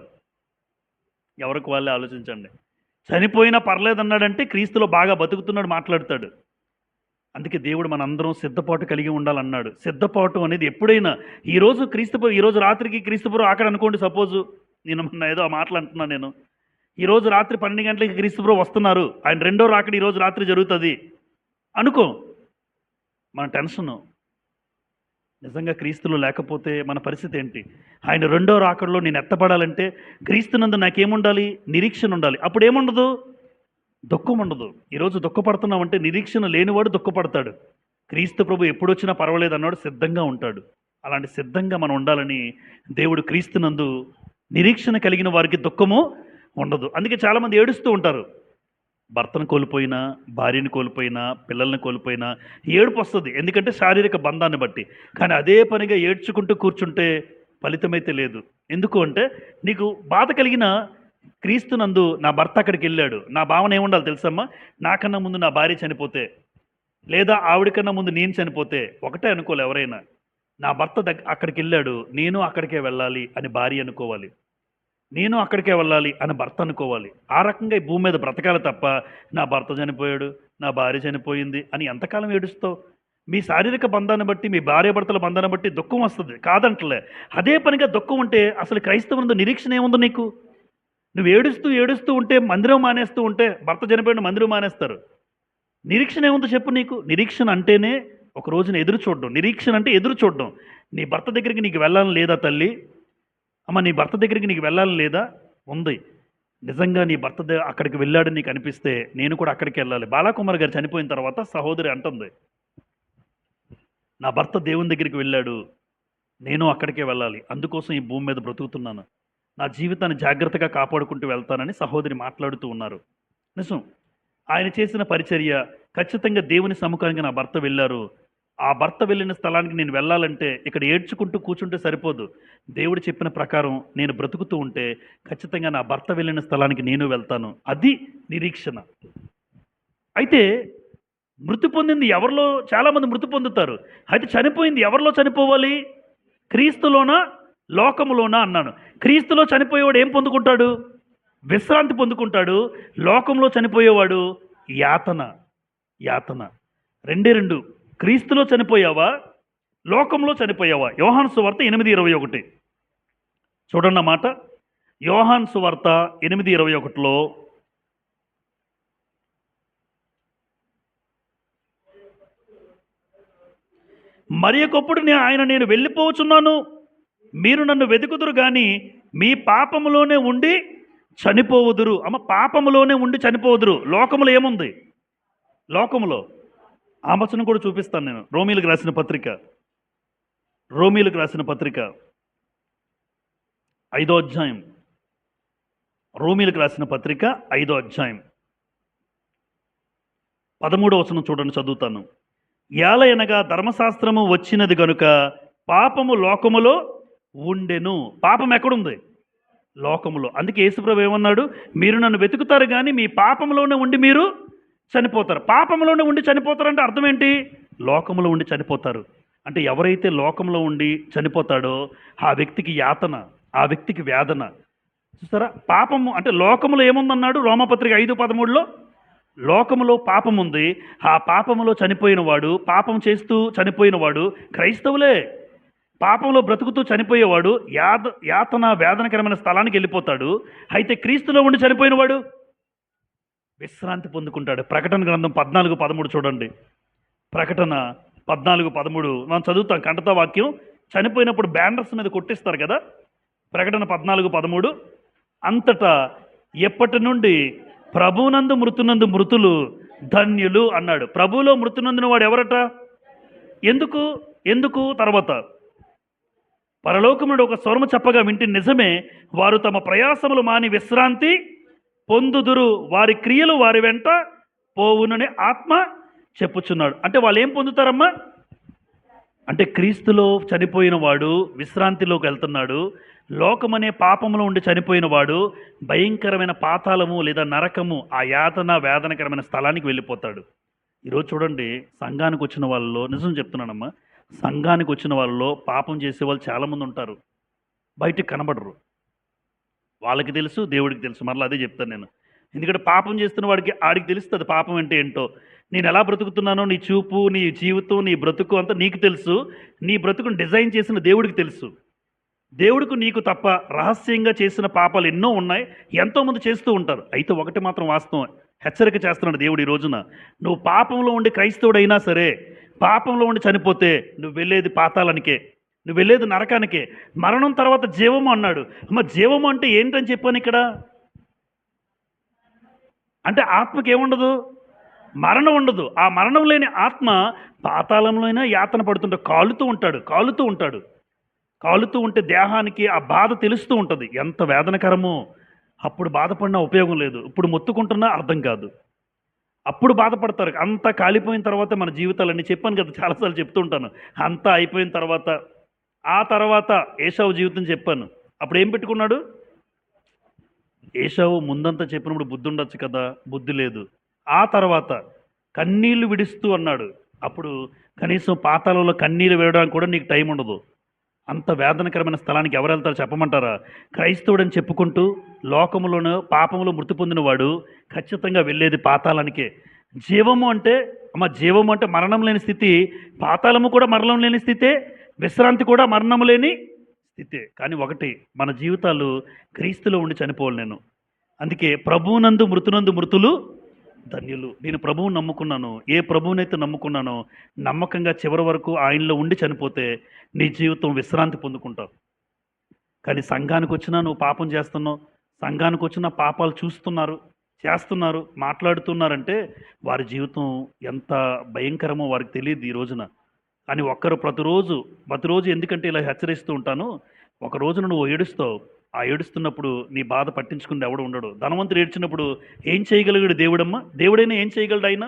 ఎవరికి వాళ్ళే ఆలోచించండి. చనిపోయినా పర్లేదన్నాడంటే క్రీస్తులో బాగా బతుకుతున్నాడు మాట్లాడతాడు. అందుకే దేవుడు మనందరం సిద్ధపాటు కలిగి ఉండాలన్నాడు. సిద్ధపాటు అనేది ఎప్పుడైనా, ఈరోజు రాత్రికి క్రీస్తుపురం ఆకడ అనుకోండి. సపోజు నేను ఏదో ఆ మాటలు అంటున్నాను. నేను ఈరోజు రాత్రి 12 గంటలకి క్రీస్తుపురం వస్తున్నారు, ఆయన రెండో రాకడ ఈరోజు రాత్రి జరుగుతుంది అనుకో, మన టెన్షను. నిజంగా క్రీస్తులో లేకపోతే మన పరిస్థితి ఏంటి? ఆయన రెండో రాకడలో నేను ఎత్తపడాలంటే క్రీస్తునందు నాకేముండాలి? నిరీక్షణ ఉండాలి. అప్పుడు ఏముండదు? దుఃఖం ఉండదు. ఈరోజు దుఃఖపడుతున్నామంటే నిరీక్షణ లేనివాడు దుఃఖపడతాడు. క్రీస్తు ప్రభు ఎప్పుడొచ్చినా పర్వాలేదు అన్నాడు, సిద్ధంగా ఉంటాడు. అలాంటి సిద్ధంగా మనం ఉండాలని దేవుడు క్రీస్తునందు నిరీక్షణ కలిగిన వారికి దుఃఖము ఉండదు. అందుకే చాలామంది ఏడుస్తూ ఉంటారు. భర్తను కోల్పోయినా, భార్యను కోల్పోయినా, పిల్లల్ని కోల్పోయినా ఏడుపు వస్తుంది. ఎందుకంటే శారీరక బంధాన్ని బట్టి. కానీ అదే పనిగా ఏడ్చుకుంటూ కూర్చుంటే ఫలితమైతే లేదు. ఎందుకు అంటే, నీకు బాధ కలిగిన క్రీస్తునందు నా భర్త అక్కడికి వెళ్ళాడు, నా భావన ఏముండాలి తెలుసమ్మా? నాకన్నా ముందు నా భార్య చనిపోతే, లేదా ఆవిడకన్నా ముందు నేను చనిపోతే ఒకటే అనుకోవాలి ఎవరైనా. నా భర్త అక్కడికి వెళ్ళాడు, నేను అక్కడికే వెళ్ళాలి అని భార్య అనుకోవాలి. నేను అక్కడికే వెళ్ళాలి అని భర్త అనుకోవాలి. ఆ రకంగా ఈ భూమి మీద బ్రతకాలి తప్ప, నా భర్త చనిపోయాడు, నా భార్య చనిపోయింది అని ఎంతకాలం ఏడుస్తావు? మీ శారీరక బంధాన్ని బట్టి, మీ భార్య భర్తల బంధాన్ని బట్టి దుఃఖం వస్తుంది, కాదంటలే. అదే పనిగా దుఃఖం ఉంటే అసలు క్రైస్తవునందు నిరీక్షణ ఏముంది నీకు? నువ్వు ఏడుస్తూ ఉంటే, మందిరం మానేస్తూ ఉంటే, భర్త చనిపోయిన మందిరం మానేస్తారు. నిరీక్షణ ఏముందో చెప్పు నీకు? నిరీక్షణ అంటేనే ఒక రోజున ఎదురు చూడడం. నిరీక్షణ అంటే ఎదురు చూడడం. నీ భర్త దగ్గరికి నీకు వెళ్ళాలని లేదా తల్లి? అమ్మ, నీ భర్త దగ్గరికి నీకు వెళ్ళాలని లేదా? ఉంది. నిజంగా నీ భర్త అక్కడికి వెళ్ళాడని నీకు అనిపిస్తే నేను కూడా అక్కడికి వెళ్ళాలి. బాలాకుమార్ గారు చనిపోయిన తర్వాత సహోదరి అంటుంది, నా భర్త దేవుని దగ్గరికి వెళ్ళాడు, నేను అక్కడికే వెళ్ళాలి, అందుకోసం ఈ భూమి మీద బ్రతుకుతున్నాను, నా జీవితాన్ని జాగ్రత్తగా కాపాడుకుంటూ వెళ్తానని సహోదరి మాట్లాడుతూ ఉన్నారు. నిజం. ఆయన చేసిన పరిచర్య ఖచ్చితంగా దేవుని సముఖానికి నా భర్త వెళ్ళారు. ఆ భర్త వెళ్ళిన స్థలానికి నేను వెళ్ళాలంటే ఇక్కడ ఏడ్చుకుంటూ కూర్చుంటే సరిపోదు. దేవుడు చెప్పిన ప్రకారం నేను బ్రతుకుతూ ఉంటే ఖచ్చితంగా నా భర్త వెళ్ళిన స్థలానికి నేను వెళ్తాను. అది నిరీక్షణ. అయితే మృతి పొందింది ఎవరిలో? చాలామంది మృతి పొందుతారు. అయితే చనిపోయింది ఎవరిలో చనిపోవాలి? క్రీస్తులోనా, లోకములోనా అన్నాను. క్రీస్తులో చనిపోయేవాడు ఏం పొందుకుంటాడు? విశ్రాంతి పొందుకుంటాడు. లోకంలో చనిపోయేవాడు యాతన. యాతన. రెండు. క్రీస్తులో చనిపోయావా, లోకంలో చనిపోయావా? యోహాను సువార్త 8:21 చూడండి మాట. యోహాను సువార్త 8:21లో మరి ఒకప్పుడు నేను వెళ్ళిపోవచ్చున్నాను, మీరు నన్ను వెతుకుదురు కానీ మీ పాపములోనే ఉండి చనిపోవుదురు. అమ్మ, పాపములోనే ఉండి చనిపోవుదురు. లోకములో ఏముంది? లోకములో ఆ వచనం కూడా చూపిస్తాను నేను. రోమీలకు రాసిన పత్రిక 5వ అధ్యాయం. రోమీలకు రాసిన పత్రిక 5వ అధ్యాయం 13వ వచనం చూడండి, చదువుతాను. ఏలయనగా ధర్మశాస్త్రము వచ్చినది గనుక పాపము లోకములో ఉండెను. పాపం ఎక్కడుంది? లోకములో. అందుకే యేసుప్రభు ఏమన్నాడు? మీరు నన్ను వెతుకుతారు కానీ మీ పాపంలోనే ఉండి మీరు చనిపోతారు. పాపంలోనే ఉండి చనిపోతారంటే అర్థం ఏంటి? లోకంలో ఉండి చనిపోతారు. అంటే ఎవరైతే లోకంలో ఉండి చనిపోతాడో ఆ వ్యక్తికి యాతన, ఆ వ్యక్తికి వేదన. చూసారా? పాపము అంటే లోకములో ఏముందన్నాడు రోమాపత్రిక 5:13లో? లోకములో పాపముంది. ఆ పాపములో చనిపోయిన వాడు, పాపం చేస్తూ చనిపోయిన వాడు క్రైస్తవులే. పాపంలో బ్రతుకుతూ చనిపోయేవాడు యాతన వేదనకరమైన స్థలానికి వెళ్ళిపోతాడు. అయితే క్రీస్తులో ఉండి చనిపోయిన వాడు విశ్రాంతి పొందుకుంటాడు. ప్రకటన గ్రంథం 14:13 చూడండి. ప్రకటన 14:13 మనం చదువుతాం కంటతా వాక్యం. చనిపోయినప్పుడు బ్యానర్స్ మీద కొట్టిస్తారు కదా. ప్రకటన 14:13 అంతటా ఎప్పటి నుండి ప్రభునందు మృతునందు మృతులు ధన్యులు అన్నాడు. ప్రభువులో మృతునందున వాడు ఎవరట? ఎందుకు ఎందుకు తర్వాత పరలోకమునుడు ఒక స్వరము చెప్పగా వింటి నిజమే, వారు తమ ప్రయాసములు మాని విశ్రాంతి పొందుదురు, వారి క్రియలు వారి వెంట పోవునని ఆత్మ చెప్పుచున్నాడు. అంటే వాళ్ళు ఏం పొందుతారమ్మా? అంటే క్రీస్తులో చనిపోయిన వాడు విశ్రాంతిలోకి వెళ్తున్నాడు. లోకమనే పాపంలో ఉండి చనిపోయిన వాడు భయంకరమైన పాతాళము లేదా నరకము, ఆ యాతన వేదనకరమైన స్థలానికి వెళ్ళిపోతాడు. ఈరోజు చూడండి, సంఘానికి వచ్చిన వాళ్ళలో నిజం చెప్తున్నానమ్మా, సంఘానికి వచ్చిన వాళ్ళలో పాపం చేసే వాళ్ళు చాలామంది ఉంటారు. బయటికి కనబడరు. వాళ్ళకి తెలుసు, దేవుడికి తెలుసు. మరలా అదే చెప్తాను నేను. ఎందుకంటే పాపం చేస్తున్న వాడికి ఆడికి తెలుస్తుంది పాపం అంటే ఏంటో. నేను ఎలా బ్రతుకుతున్నానో నీ చూపు, నీ జీవితం, నీ బ్రతుకు అంతా నీకు తెలుసు. నీ బ్రతుకుని డిజైన్ చేసిన దేవుడికి తెలుసు. దేవుడికి నీకు తప్ప రహస్యంగా చేసిన పాపాలు ఎన్నో ఉన్నాయి. ఎంతోమంది చేస్తూ ఉంటారు. అయితే ఒకటి మాత్రం వాస్తవం, హెచ్చరిక చేస్తున్నాడు దేవుడు ఈ రోజున. నువ్వు పాపంలో ఉండి క్రైస్తవుడైనా సరే, పాపంలో ఉండి చనిపోతే నువ్వు వెళ్ళేది పాతాళానికే, నువ్వు వెళ్ళేది నరకానికే. మరణం తర్వాత జీవము అన్నాడు. అమ్మ, జీవము అంటే ఏంటని చెప్పాను ఇక్కడ. అంటే ఆత్మకి ఏముండదు? మరణం ఉండదు. ఆ మరణం లేని ఆత్మ పాతాళంలో అయినా యాతన పడుతుంటాడు. కాలుతూ ఉంటే దేహానికి ఆ బాధ తెలుస్తూ ఉంటుంది. ఎంత వేదనకరమో. అప్పుడు బాధపడినా ఉపయోగం లేదు. ఇప్పుడు మొత్తుకుంటున్నా అర్థం కాదు. అప్పుడు బాధపడతారు. అంతా కాలిపోయిన తర్వాత మన జీవితాలన్నీ చెప్పాను కదా, చాలాసార్లు చెప్తూ ఉంటాను. అంతా అయిపోయిన తర్వాత, ఆ తర్వాత ఏశావు జీవితం చెప్పాను. అప్పుడు ఏం పెట్టుకున్నాడు? ఏశావు ముందంతా చెప్పినప్పుడు బుద్ధి ఉండొచ్చు కదా, బుద్ధి లేదు. ఆ తర్వాత కన్నీళ్లు విడుస్తూ అన్నాడు. అప్పుడు కనీసం పాతాళంలో కన్నీళ్ళు వేయడానికి కూడా నీకు టైం ఉండదు. అంత వేదనకరమైన స్థలానికి ఎవరు వెళ్తారో చెప్పమంటారా? క్రైస్తవుడని చెప్పుకుంటూ లోకములోనూ పాపములో మృతి పొందినవాడు ఖచ్చితంగా వెళ్ళేది పాతాళానికే. జీవము అంటే జీవము అంటే మరణం లేని స్థితి. పాతాళము కూడా మరణం లేని స్థితే, విశ్రాంతి కూడా మరణం లేని స్థితే. కానీ ఒకటి, మన జీవితాలు క్రీస్తులో ఉండి చనిపోవాలి నేను. అందుకే ప్రభువునందు మృతునందు మృతులు ధన్యులు. నేను ప్రభువుని నమ్ముకున్నాను. ఏ ప్రభువునైతే నమ్ముకున్నానో నమ్మకంగా చివరి వరకు ఆయనలో ఉండి చనిపోతే నీ జీవితం విశ్రాంతి పొందుకుంటావు. కానీ సంఘానికి వచ్చినా నువ్వు పాపం చేస్తున్నావు, సంఘానికి వచ్చిన పాపాలు చేస్తున్నారు, మాట్లాడుతున్నారంటే వారి జీవితం ఎంత భయంకరమో వారికి తెలియదు ఈ రోజున. అని ఒక్కరు ప్రతిరోజు ఎందుకంటే ఇలా హెచ్చరిస్తూ ఉంటాను. ఒక రోజున నువ్వు ఏడుస్తావు. ఆ ఏడుస్తున్నప్పుడు నీ బాధ పట్టించుకుని ఎవడు ఉండడు. ధనవంతుడు ఏడ్చినప్పుడు ఏం చేయగలిగాడు దేవుడమ్మా? దేవుడైనా ఏం చేయగలడు? ఆయన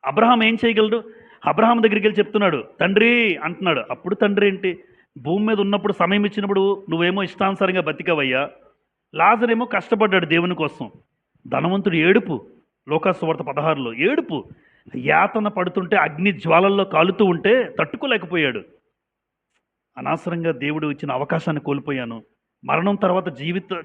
అబ్రహాం ఏం చేయగలడు? అబ్రహాం దగ్గరికి వెళ్ళి చెప్తున్నాడు, తండ్రి అంటున్నాడు. అప్పుడు తండ్రి ఏంటి? భూమి మీద ఉన్నప్పుడు సమయం ఇచ్చినప్పుడు నువ్వేమో ఇష్టానుసారంగా బతికావయ్యా. లాజరేమో కష్టపడ్డాడు దేవుని కోసం. ధనవంతుడు ఏడుపు, లోకాసువార్త 16లో ఏడుపు, యాతన పడుతుంటే అగ్ని జ్వాలల్లో కాలుతూ ఉంటే తట్టుకోలేకపోయాడు. అనవసరంగా దేవుడు ఇచ్చిన అవకాశాన్ని కోల్పోయాను. మరణం తర్వాత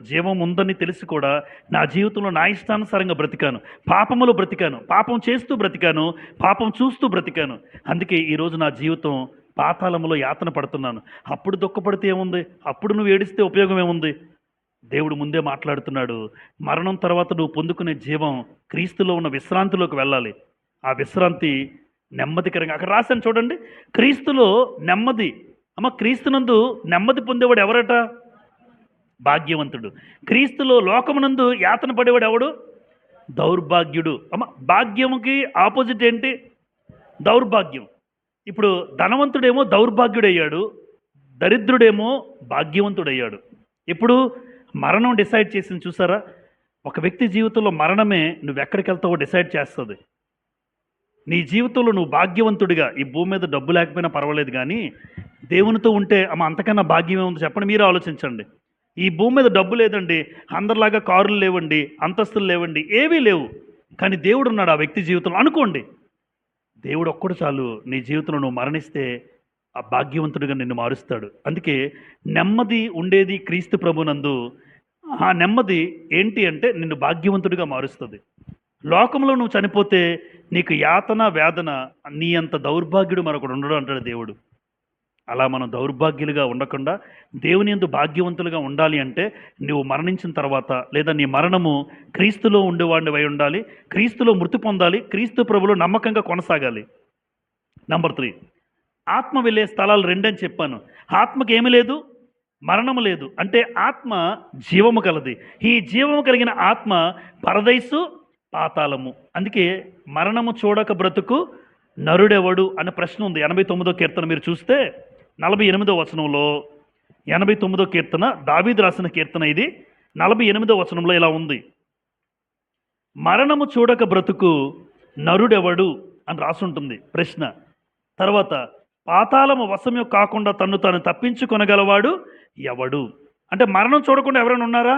జీవం ఉందని తెలిసి కూడా నా జీవితంలో నా ఇష్టానుసారంగా బ్రతికాను, పాపములో బ్రతికాను, పాపం చేస్తూ బ్రతికాను, పాపం చూస్తూ బ్రతికాను. అందుకే ఈరోజు నా జీవితం పాతాళములో యాతన పడుతున్నాను. అప్పుడు దుఃఖపడితే ఏముంది? అప్పుడు నువ్వు ఏడిస్తే ఉపయోగం ఏముంది? దేవుడు ముందే మాట్లాడుతున్నాడు. మరణం తర్వాత నువ్వు పొందుకునే జీవం క్రీస్తులో ఉన్న విశ్రాంతిలోకి వెళ్ళాలి. ఆ విశ్రాంతి నెమ్మదికరంగా అక్కడ రాశాను చూడండి. క్రీస్తులో నెమ్మది. క్రీస్తునందు నెమ్మది పొందేవాడు ఎవరట? భాగ్యవంతుడు. క్రీస్తులో లోకమునందు యాతన పడేవాడు ఎవడు? దౌర్భాగ్యుడు. భాగ్యముకి ఆపోజిట్ ఏంటి? దౌర్భాగ్యం. ఇప్పుడు ధనవంతుడేమో దౌర్భాగ్యుడయ్యాడు, దరిద్రుడేమో భాగ్యవంతుడయ్యాడు. ఇప్పుడు మరణం డిసైడ్ చేసింది చూసారా? ఒక వ్యక్తి జీవితంలో మరణమే నువ్వెక్కడికి వెళ్తావో డిసైడ్ చేస్తుంది. నీ జీవితంలో నువ్వు భాగ్యవంతుడిగా, ఈ భూమి మీద డబ్బు లేకపోయినా పర్వాలేదు కానీ దేవునితో ఉంటే అంతకన్నా భాగ్యమే ఉంది చెప్పండి. మీరు ఆలోచించండి. ఈ భూమి మీద డబ్బు లేదండి, అందరిలాగా కారులు లేవండి, అంతస్తులు లేవండి, ఏవీ లేవు, కానీ దేవుడు ఉన్నాడు ఆ వ్యక్తి జీవితంలో అనుకోండి. దేవుడు ఒక్కడు చాలు. నీ జీవితంలో నువ్వు మరణిస్తే ఆ భాగ్యవంతుడిగా నిన్ను మారుస్తాడు. అందుకే నెమ్మది ఉండేది క్రీస్తు ప్రభునందు. ఆ నెమ్మది ఏంటి అంటే నిన్ను భాగ్యవంతుడిగా మారుస్తుంది. లోకంలో నువ్వు చనిపోతే నీకు యాతన, వేదన, నీ అంత దౌర్భాగ్యుడు మరొకడు ఉండడు అంటాడు దేవుడు. అలా మనం దౌర్భాగ్యులుగా ఉండకుండా దేవుని యందు భాగ్యవంతులుగా ఉండాలి అంటే నువ్వు మరణించిన తర్వాత లేదా నీ మరణము క్రీస్తులో ఉండేవాడివై ఉండాలి, క్రీస్తులో మృతి పొందాలి, క్రీస్తు ప్రభులో నమ్మకంగా కొనసాగాలి. నంబర్ 3, ఆత్మ వెళ్ళే స్థలాలు రెండని చెప్పాను. ఆత్మకి ఏమి లేదు, మరణము లేదు. అంటే ఆత్మ జీవము కలది. ఈ జీవము కలిగిన ఆత్మ పరదైసు, పాతాళము. అందుకే మరణము చూడక బ్రతుకు నరుడెవడు అనే ప్రశ్న ఉంది. 89వ కీర్తన మీరు చూస్తే 48వ వచనంలో, 89వ కీర్తన దావీదు రాసిన కీర్తన ఇది. 48వ వచనంలో ఇలా ఉంది, మరణము చూడక బ్రతుకు నరుడెవడు అని రాసుంటుంది ప్రశ్న. తర్వాత పాతాళము వశము కాకుండా తన్ను తాను తప్పించుకొనగలవాడు ఎవడు? అంటే మరణం చూడకుండా ఎవరైనా ఉన్నారా?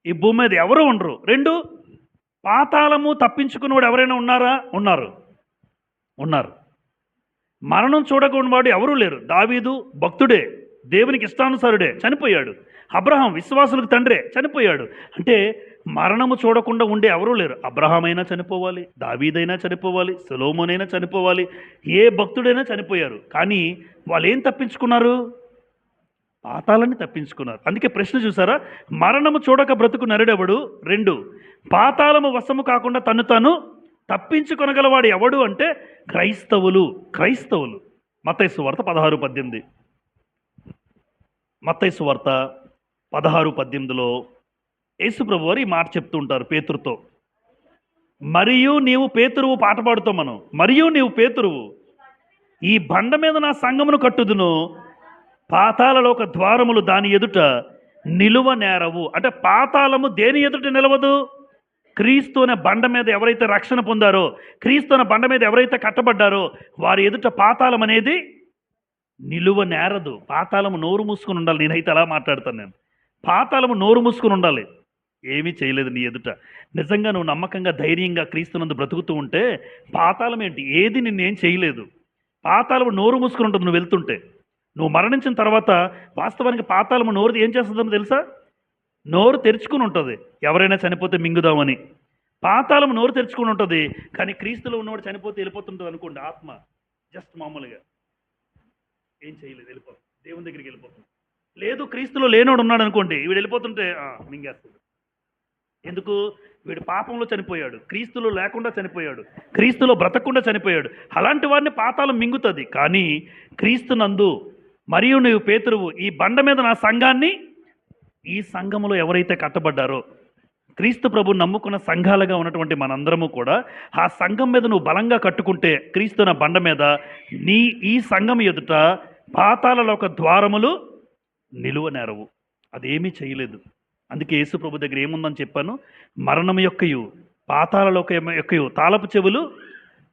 ఈ భూమి మీద ఎవరు ఉండరు. 2, పాతాళము తప్పించుకున్నవాడు ఎవరైనా ఉన్నారా? ఉన్నారు. మరణం చూడకుండా వాడు ఎవరూ లేరు. దావీదు భక్తుడే, దేవునికి ఇష్టానుసారుడే, చనిపోయాడు. అబ్రహాం విశ్వాసులకు తండ్రే, చనిపోయాడు. అంటే మరణము చూడకుండా ఉండే ఎవరూ లేరు. అబ్రహాం అయినా చనిపోవాలి, దావీదైనా చనిపోవాలి, సొలొమోనైనా చనిపోవాలి, ఏ భక్తుడైనా చనిపోయారు. కానీ వాళ్ళు ఏం తప్పించుకున్నారు? పాతాళాన్ని తప్పించుకున్నారు. అందుకే ప్రశ్న చూసారా, మరణము చూడక బ్రతుకు నరుడెవడు? 2, పాతాళము వశము కాకుండా తను తాను తప్పించుకొనగలవాడు ఎవడు అంటే క్రైస్తవులు. మత్తయి సువార్త 16:18. మత్తయి సువార్త 16:18లో యేసు ప్రభు వారు ఈ మాట చెప్తూ ఉంటారు పేతురుతో. మరియు నీవు పేతురువు, పాట పాడుతాం మనం. మరియు నీవు పేతురువు, ఈ బండ మీద నా సంఘమును కట్టుదును, పాతాళలోక ద్వారములు దాని ఎదుట నిలువ నేరవు. అంటే పాతాళము దేని ఎదుట నిలవదు? క్రీస్తు అనే బండ మీద ఎవరైతే రక్షణ పొందారో, క్రీస్తు అనే బండ మీద ఎవరైతే కట్టబడ్డారో వారి ఎదుట పాతాళం అనేది నిలువ నేరదు. పాతాళము నోరు మూసుకుని ఉండాలి. నేనైతే అలా మాట్లాడతాను. నేను పాతాళము నోరు మూసుకుని ఉండాలి. ఏమీ చేయలేదు నీ ఎదుట. నిజంగా నువ్వు నమ్మకంగా ధైర్యంగా క్రీస్తునందు బ్రతుకుతూ ఉంటే పాతాళం ఏంటి, ఏది నిన్నేం చేయలేదు. పాతాళము నోరు మూసుకుని ఉంటుంది నువ్వు వెళ్తుంటే. నువ్వు మరణించిన తర్వాత వాస్తవానికి పాతాళము నోరు ఏం చేస్తుందో తెలుసా? నోరు తెరుచుకుని ఉంటుంది. ఎవరైనా చనిపోతే మింగుదామని పాతాళం నోరు తెరుచుకుని ఉంటుంది. కానీ క్రీస్తులో ఉన్నవాడు చనిపోతే వెళ్ళిపోతుంటుంది అనుకోండి, ఆత్మ జస్ట్ మామూలుగా ఏం చేయలేదు, వెళ్ళిపోతుంది, దేవుని దగ్గరికి వెళ్ళిపోతుంది. లేదు క్రీస్తులో లేనోడు ఉన్నాడు అనుకోండి, వీడు వెళ్ళిపోతుంటే మింగేస్తుంది. ఎందుకు? వీడు పాపంలో చనిపోయాడు, క్రీస్తులో లేకుండా చనిపోయాడు, క్రీస్తులో బ్రతకకుండా చనిపోయాడు. అలాంటి వారిని పాతాళం మింగుతుంది. కానీ క్రీస్తునందు మరియు నీవు పేతురువు, ఈ బండ మీద నా సంఘాన్ని, ఈ సంఘములో ఎవరైతే కట్టబడ్డారో క్రీస్తు ప్రభు నమ్ముకున్న సంఘాలుగా ఉన్నటువంటి మనందరము కూడా ఆ సంఘం మీద నువ్వు బలంగా కట్టుకుంటే క్రీస్తున్న బండ మీద ఈ సంఘం ఎదుట పాతాళలోక ద్వారములు నిలువ నేరవు. అదేమీ చేయలేదు. అందుకే యేసు ప్రభు దగ్గర ఏముందని చెప్పాను, మరణం యొక్కయు పాతాళలోక యొక్కయు తాళపు చెవులు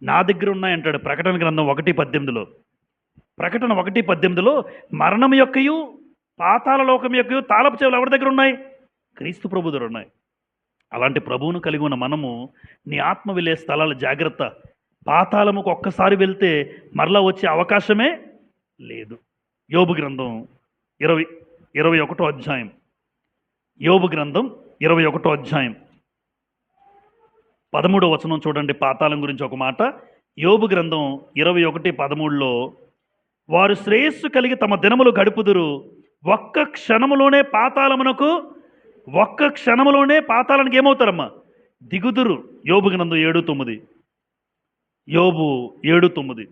నా దగ్గర ఉన్నాయంటాడు ప్రకటన గ్రంథం 1:18లో. ప్రకటన 1:18లో మరణం యొక్కయు పాతాళలోకం యొక్కయు తాళపు చెవులు ఎవరి దగ్గర ఉన్నాయి? క్రీస్తు ప్రభు దగ్గర ఉన్నాయి. అలాంటి ప్రభువును కలిగి ఉన్న మనము నీ ఆత్మ వెళ్ళే స్థలాలు జాగ్రత్త. పాతాళముకు ఒక్కసారి వెళ్తే మరలా వచ్చే అవకాశమే లేదు. యోబు గ్రంథం 21వ అధ్యాయం. యోబు గ్రంథం 21వ అధ్యాయం 13వ వచనం చూడండి. పాతాళం గురించి ఒక మాట. యోబు గ్రంథం 21:13లో వారు శ్రేయస్సు కలిగి తమ దినములు గడుపుదురు, ఒక్క క్షణములోనే పాతాళానికి ఏమవుతారమ్మా? దిగుదురు. యోబు గ్రంథం 7:9. యోబు 7:9.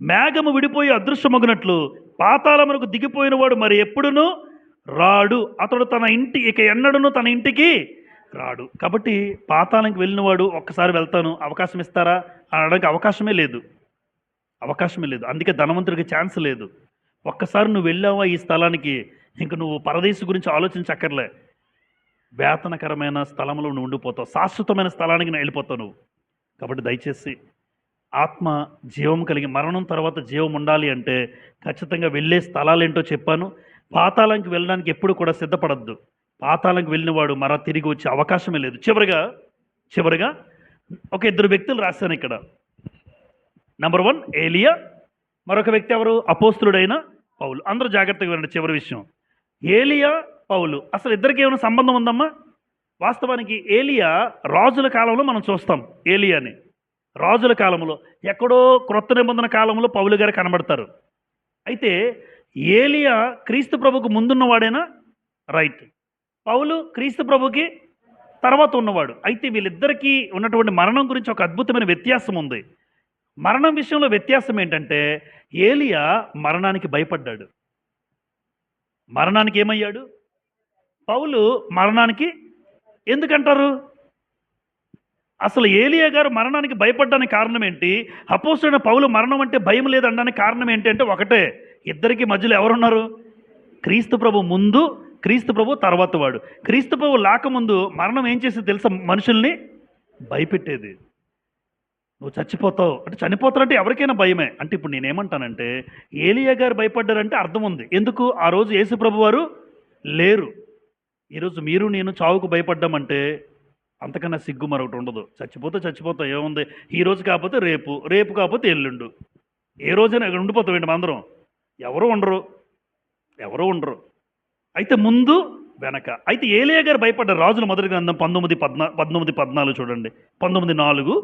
మేఘము విడిపోయి అదృశ్యమగునట్లు పాతాళమునకు దిగిపోయిన వాడు మరి ఎప్పుడునూ రాడు, అతడు ఎన్నడూను తన ఇంటికి రాడు. కాబట్టి పాతాళానికి వెళ్ళిన వాడు ఒక్కసారి వెళ్తాను అవకాశం ఇస్తారా అనడానికి అవకాశమే లేదు. అందుకే ధనవంతుడికి ఛాన్స్ లేదు. ఒక్కసారి నువ్వు వెళ్ళావా ఈ స్థలానికి, ఇంక నువ్వు పరదేశు గురించి ఆలోచించక్కర్లే. వేతనకరమైన స్థలంలో నువ్వు ఉండిపోతావు, శాశ్వతమైన స్థలానికి వెళ్ళిపోతావు నువ్వు. కాబట్టి దయచేసి ఆత్మ జీవం కలిగి మరణం తర్వాత జీవం ఉండాలి అంటే ఖచ్చితంగా వెళ్ళే స్థలాలు ఏంటో చెప్పాను. పాతాళానికి వెళ్ళడానికి ఎప్పుడు కూడా సిద్ధపడద్దు. పాతాళానికి వెళ్ళినవాడు మరలా తిరిగి వచ్చే అవకాశమే లేదు. చివరిగా ఒక 2 వ్యక్తులు రాశాను ఇక్కడ. నంబర్ 1 ఏలియా, మరొక వ్యక్తి ఎవరు? అపోస్తులుడైన పౌలు. అందరూ జాగ్రత్తగా వినండి చివరి విషయం. ఏలియా, పౌలు అసలు ఇద్దరికి ఏమైనా సంబంధం ఉందమ్మా? వాస్తవానికి ఏలియా రాజుల కాలంలో మనం చూస్తాం. ఏలియాని రాజుల కాలంలో ఎక్కడో క్రొత్త నిబంధన కాలంలో పౌలు గారు కనబడతారు. అయితే ఏలియా క్రీస్తు ప్రభుకు ముందున్నవాడేనా? రైట్. పౌలు క్రీస్తు ప్రభుకి తర్వాత ఉన్నవాడు. అయితే వీళ్ళిద్దరికీ ఉన్నటువంటి మరణం గురించి ఒక అద్భుతమైన వ్యత్యాసం ఉంది. మరణం విషయంలో వ్యత్యాసం ఏంటంటే ఏలియా మరణానికి భయపడ్డాడు. మరణానికి ఏమయ్యాడు? పౌలు మరణానికి ఎందుకంటారు? అసలు ఏలియా గారు మరణానికి భయపడ్డానికి కారణం ఏంటి? అపోస్తలుడైన పౌలు మరణం అంటే భయం లేదనడానికి కారణం ఏంటి అంటే ఒకటే, ఇద్దరికి మధ్యలో ఎవరున్నారు? క్రీస్తు ప్రభు ముందు, క్రీస్తు ప్రభు తర్వాత వాడు. క్రీస్తు ప్రభు లేకముందు మరణం ఏం చేసేది తెలుసా? మనుషుల్ని భయపెట్టేది. నువ్వు చచ్చిపోతావు అంటే, చనిపోతారంటే ఎవరికైనా భయమే. అంటే ఇప్పుడు నేనేమంటానంటే ఏలియా గారు భయపడ్డారంటే అర్థం ఉంది. ఎందుకు? ఆ రోజు యేసు ప్రభు వారు లేరు. ఈరోజు మీరు నేను చావుకు భయపడ్డామంటే అంతకన్నా సిగ్గు మరొకటి ఉండదు. చచ్చిపోతే చచ్చిపోతాం, ఏముంది? ఈ రోజు కాకపోతే రేపు, రేపు కాకపోతే ఎల్లుండు, ఏ రోజైనా ఇక్కడ ఉండిపోతాం ఏంటి అందరం? ఎవరు ఉండరు, ఎవరు ఉండరు. అయితే ముందు వెనక. అయితే ఏలియా గారు భయపడ్డారు. రాజుల మొదటి గ్రంథం 19:14 చూడండి. 19:4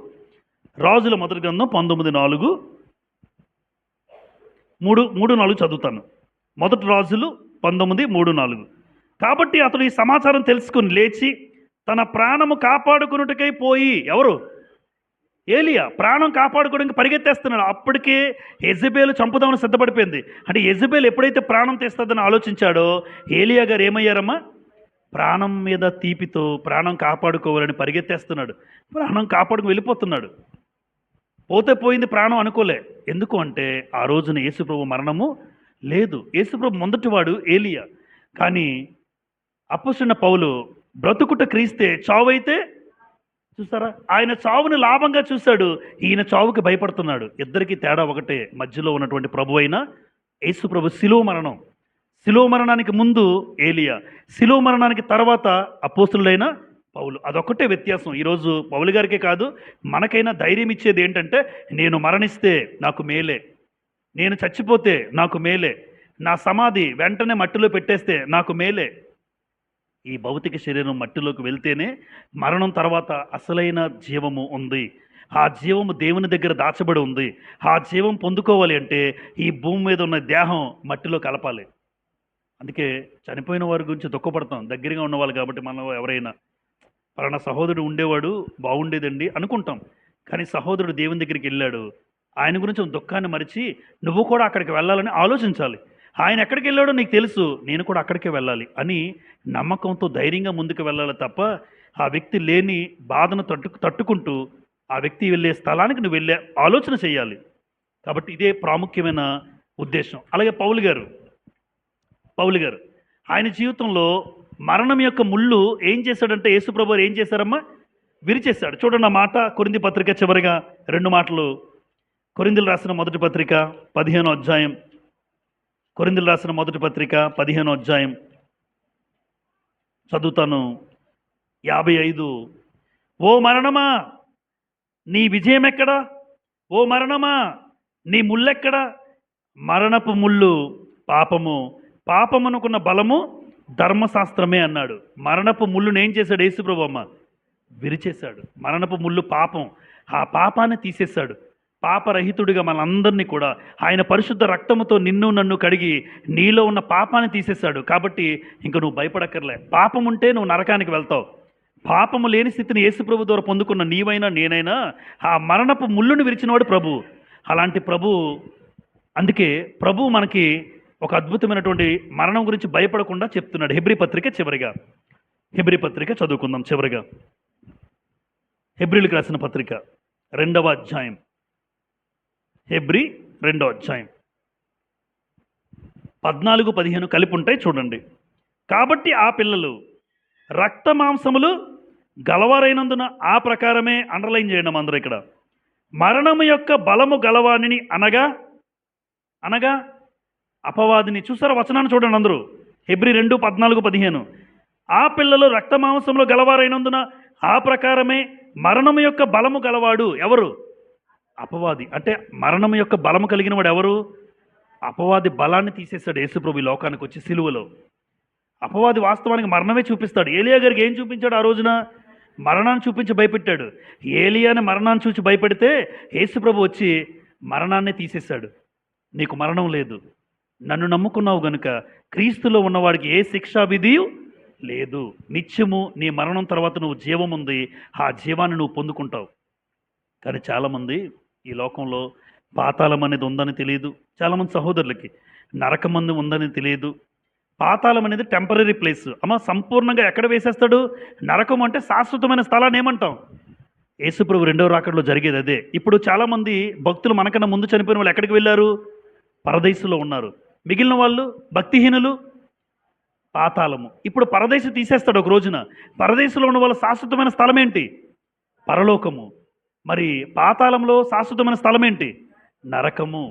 రాజుల మొదటి గ్రంథం 19:4 3:4 చదువుతాను. మొదటి రాజులు 19:3-4. కాబట్టి అతడు ఈ సమాచారం తెలుసుకుని లేచి తన ప్రాణము కాపాడుకున్నట్టుకై పోయి, ఎవరు? ఏలియా ప్రాణం కాపాడుకోవడానికి పరిగెత్తేస్తున్నాడు. అప్పటికే యెజబెలు చంపుదామని సిద్ధపడిపోయింది. అంటే యెజబెలు ఎప్పుడైతే ప్రాణం తీస్తుందని ఆలోచించాడో ఏలియా గారు ఏమయ్యారమ్మా? ప్రాణం మీద తీపితో ప్రాణం కాపాడుకోవాలని పరిగెత్తేస్తున్నాడు. ప్రాణం కాపాడుకు వెళ్ళిపోతున్నాడు. పోతే పోయింది ప్రాణం అనుకోలే. ఎందుకు అంటే ఆ రోజున యేసుప్రభు మరణము లేదు. యేసుప్రభు మొదటివాడు ఏలియా. కానీ అపోస్తలుడైన పౌలు బ్రతుకుట క్రీస్తే, చావైతే చూసారా, ఆయన చావుని లాభంగా చూశాడు. ఈయన చావుకి భయపడుతున్నాడు. ఇద్దరికి తేడా ఒకటే, మధ్యలో ఉన్నటువంటి ప్రభు అయిన యేసు ప్రభు శిలువ మరణం. శిలువ మరణానికి ముందు ఏలియా, శిలువ మరణానికి తర్వాత అపోస్తలుడైన పౌలు. అదొక్కటే వ్యత్యాసం. ఈరోజు పౌలు గారికే కాదు, మనకైనా ధైర్యం ఇచ్చేది ఏంటంటే, నేను మరణిస్తే నాకు మేలే, నేను చచ్చిపోతే నాకు మేలే, నా సమాధి వెంటనే మట్టిలో పెట్టేస్తే నాకు మేలే. ఈ భౌతిక శరీరం మట్టిలోకి వెళ్తేనే మరణం తర్వాత అసలైన జీవము ఉంది. ఆ జీవము దేవుని దగ్గర దాచబడి ఉంది. ఆ జీవం పొందుకోవాలి అంటే ఈ భూమి మీద ఉన్న దేహం మట్టిలో కలపాలి. అందుకే చనిపోయిన వారి గురించి దుఃఖపడతాం, దగ్గరగా ఉన్నవాళ్ళు కాబట్టి. మనం ఎవరైనా పలానా సహోదరుడు ఉండేవాడు బాగుండేదండి అనుకుంటాం. కానీ సహోదరుడు దేవుని దగ్గరికి వెళ్ళాడు, ఆయన గురించి దుఃఖాన్ని మరిచి నువ్వు కూడా అక్కడికి వెళ్ళాలని ఆలోచించాలి. ఆయన ఎక్కడికి వెళ్ళాడో నీకు తెలుసు, నేను కూడా అక్కడికే వెళ్ళాలి అని నమ్మకంతో ధైర్యంగా ముందుకు వెళ్ళాలి తప్ప ఆ వ్యక్తి లేని బాధను తట్టుకుంటూ ఆ వ్యక్తి వెళ్ళే స్థలానికి నువ్వు వెళ్ళే ఆలోచన చేయాలి. కాబట్టి ఇదే ప్రాముఖ్యమైన ఉద్దేశం. అలాగే పౌలు గారు ఆయన జీవితంలో మరణం యొక్క ముళ్ళు ఏం చేశాడంటే యేసుప్రభు ఏం చేశారమ్మా? విరిచేశాడు. చూడండి ఆ మాట, కొరింథీ పత్రిక చివరిగా 2 మాటలు. కొరింథీలు రాసిన మొదటి పత్రిక 15వ అధ్యాయం. కొరింథీలు రాసిన మొదటి పత్రిక 15వ అధ్యాయం చదువుతాను. 55. ఓ మరణమా నీ విజయం ఎక్కడా? ఓ మరణమా నీ ముళ్ళెక్కడా? మరణపు ముళ్ళు పాపము, పాపమనుకున్న బలము ధర్మశాస్త్రమే అన్నాడు. మరణపు ముళ్ళును ఏం చేశాడు యేసుప్రభు అమ్మ? విరిచేశాడు. మరణపు ముళ్ళు పాపం, ఆ పాపాన్ని తీసేశాడు. పాపరహితుడిగా మనందరినీ కూడా ఆయన పరిశుద్ధ రక్తముతో నిన్ను నన్ను కడిగి నీలో ఉన్న పాపాన్ని తీసేశాడు. కాబట్టి ఇంక నువ్వు భయపడక్కర్లే. పాపం ఉంటే నువ్వు నరకానికి వెళ్తావు. పాపము లేని స్థితిని యేసుప్రభు ద్వారా పొందుకున్న నీవైనా నేనైనా ఆ మరణపు ముళ్ళును విరిచినవాడు ప్రభు. అలాంటి ప్రభు, అందుకే ప్రభు మనకి ఒక అద్భుతమైనటువంటి మరణం గురించి భయపడకుండా చెప్తున్నాడు. హెబ్రీ పత్రిక చదువుకుందాం చివరిగా. హెబ్రీలకు రాసిన పత్రిక 2వ అధ్యాయం. హెబ్రీ 2వ అధ్యాయం 14-15 కలిపి ఉంటాయి చూడండి. కాబట్టి ఆ పిల్లలు రక్త మాంసములు గలవారైనందున ఆ ప్రకారమే, అండర్లైన్ చేయండి అందరూ ఇక్కడ, మరణము యొక్క బలము గలవానిని అనగా అపవాదిని. చూసారా వచనాన్ని చూడండి అందరూ. హెబ్రీ 2:14-15. ఆ పిల్లలు రక్త మాంసములు గలవారైనందున ఆ ప్రకారమే మరణము యొక్క బలము గలవాడు ఎవరు? అపవాది అంటే మరణం యొక్క బలము కలిగిన వాడు ఎవరు? అపవాది బలాన్ని తీసేశాడు యేసుప్రభు ఈ లోకానికి వచ్చి సిలువలో. అపవాది వాస్తవానికి మరణమే చూపిస్తాడు. ఏలియా గారికి ఏం చూపించాడు ఆ రోజున? మరణాన్ని చూపించి భయపెట్టాడు. ఏలియాని మరణాన్ని చూసి భయపెడితే యేసుప్రభు వచ్చి మరణాన్ని తీసేశాడు. నీకు మరణం లేదు, నన్ను నమ్ముకున్నావు గనుక క్రీస్తులో ఉన్నవాడికి ఏ శిక్షా విధియు లేదు. నిత్యము నీ మరణం తర్వాత నువ్వు జీవం ఉంది, ఆ జీవాన్ని నువ్వు పొందుకుంటావు. కానీ చాలామంది ఈ లోకంలో పాతాళం అనేది ఉందని తెలియదు. చాలామంది సహోదరులకి నరకం మంది ఉందని తెలియదు. పాతాళం అనేది టెంపరీ ప్లేస్. అమ్మ సంపూర్ణంగా ఎక్కడ వేసేస్తాడు? నరకం అంటే శాశ్వతమైన స్థలాన్ని ఏమంటాం? యేసుప్రభు రెండవ రాకడలో జరిగేది అదే. ఇప్పుడు చాలామంది భక్తులు మనకన్నా ముందు చనిపోయిన వాళ్ళు ఎక్కడికి వెళ్ళారు? పరదేశంలో ఉన్నారు. మిగిలిన వాళ్ళు భక్తిహీనులు పాతాళము. ఇప్పుడు పరదేశం తీసేస్తాడు ఒక రోజున. పరదేశంలో ఉన్న వాళ్ళ శాశ్వతమైన స్థలం ఏంటి? పరలోకము. మరి పాతాళంలో శాశ్వతమైన స్థలం ఏంటి? నరకము.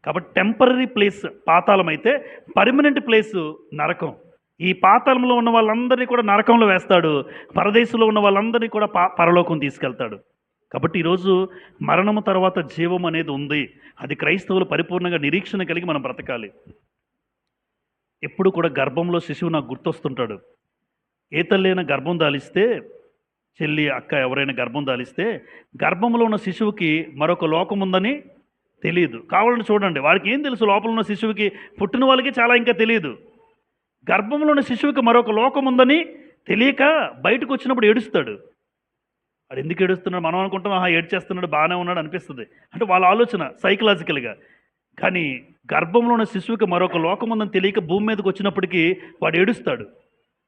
కాబట్టి టెంపరీ ప్లేస్ పాతాళం అయితే, పర్మనెంట్ ప్లేస్ నరకం. ఈ పాతాళంలో ఉన్న వాళ్ళందరినీ కూడా నరకంలో వేస్తాడు, పరదేశంలో ఉన్న వాళ్ళందరినీ కూడా పరలోకం తీసుకెళ్తాడు. కాబట్టి ఈరోజు మరణము తర్వాత జీవం అనేది ఉంది. అది క్రైస్తవులు పరిపూర్ణంగా నిరీక్షణ కలిగి మనం బ్రతకాలి. ఎప్పుడు కూడా గర్భంలో శిశువు నాకు గుర్తొస్తుంటాడు. ఏ తల్లైనా గర్భం దాలిస్తే, చెల్లి అక్క ఎవరైనా గర్భం దాలిస్తే, గర్భంలో ఉన్న శిశువుకి మరొక లోకం ఉందని తెలియదు. కావాలని చూడండి, వాడికి ఏం తెలుసు? లోపల ఉన్న శిశువుకి, పుట్టిన వాళ్ళకి చాలా ఇంకా తెలియదు. గర్భంలో ఉన్న శిశువుకి మరొక లోకం ఉందని తెలియక బయటకు వచ్చినప్పుడు ఏడుస్తాడు. వాడు ఎందుకు ఏడుస్తున్నాడు? మనం అనుకుంటాం ఆహా ఏడ్చేస్తున్నాడు, బాగానే ఉన్నాడు అనిపిస్తుంది. అంటే వాళ్ళ ఆలోచన సైకలాజికల్గా. కానీ గర్భంలో ఉన్న శిశువుకి మరొక లోకం ఉందని తెలియక భూమి మీదకి వచ్చినప్పటికీ వాడు ఏడుస్తాడు.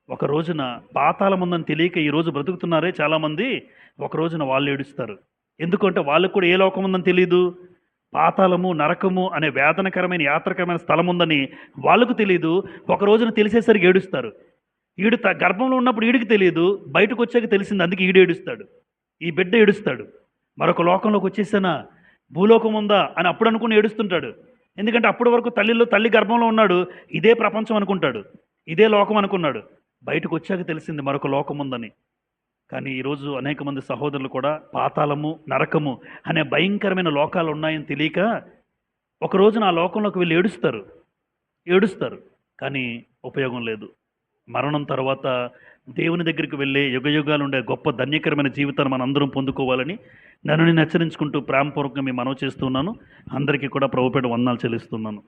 ఒక రోజున పాతాళం ఉందని తెలియక ఈరోజు బ్రతుకుతున్నారే చాలామంది, ఒక రోజున వాళ్ళు ఏడుస్తారు. ఎందుకంటే వాళ్ళకు కూడా ఏ లోకం ఉందని తెలియదు. పాతాళము, నరకము అనే వేదనకరమైన యాత్రకరమైన స్థలం ఉందని వాళ్ళకు తెలియదు. ఒక రోజున తెలిసేసరికి ఏడుస్తారు. ఈడు గర్భంలో ఉన్నప్పుడు ఈడికి తెలియదు, బయటకు వచ్చాక తెలిసింది, అందుకే ఈడు ఏడుస్తాడు. ఈ బిడ్డ ఏడుస్తాడు. మరొక లోకంలోకి వచ్చేసానా, భూలోకం ఉందా అని అప్పుడు అనుకుని ఏడుస్తుంటాడు. ఎందుకంటే అప్పటి వరకు తల్లి గర్భంలో ఉన్నాడు, ఇదే ప్రపంచం అనుకుంటాడు, ఇదే లోకం అనుకున్నాడు. బయటకు వచ్చాక తెలిసింది మరొక లోకం ఉందని. కానీ ఈరోజు అనేక మంది సహోదరులు కూడా పాతాళము, నరకము అనే భయంకరమైన లోకాలు ఉన్నాయని తెలియక ఒక రోజున ఆ లోకంలోకి వెళ్ళి ఏడుస్తారు. కానీ ఉపయోగం లేదు. మరణం తర్వాత దేవుని దగ్గరికి వెళ్ళే యుగయుగాలు ఉండే గొప్ప ధన్యకరమైన జీవితాన్ని మనం అందరం పొందుకోవాలని నన్ను నేను హెచ్చరించుకుంటూ ప్రేమపూర్వకంగా మీ మనవి చేస్తున్నాను. అందరికీ కూడా ప్రభుపేట వందనాలు చెల్లిస్తున్నాను.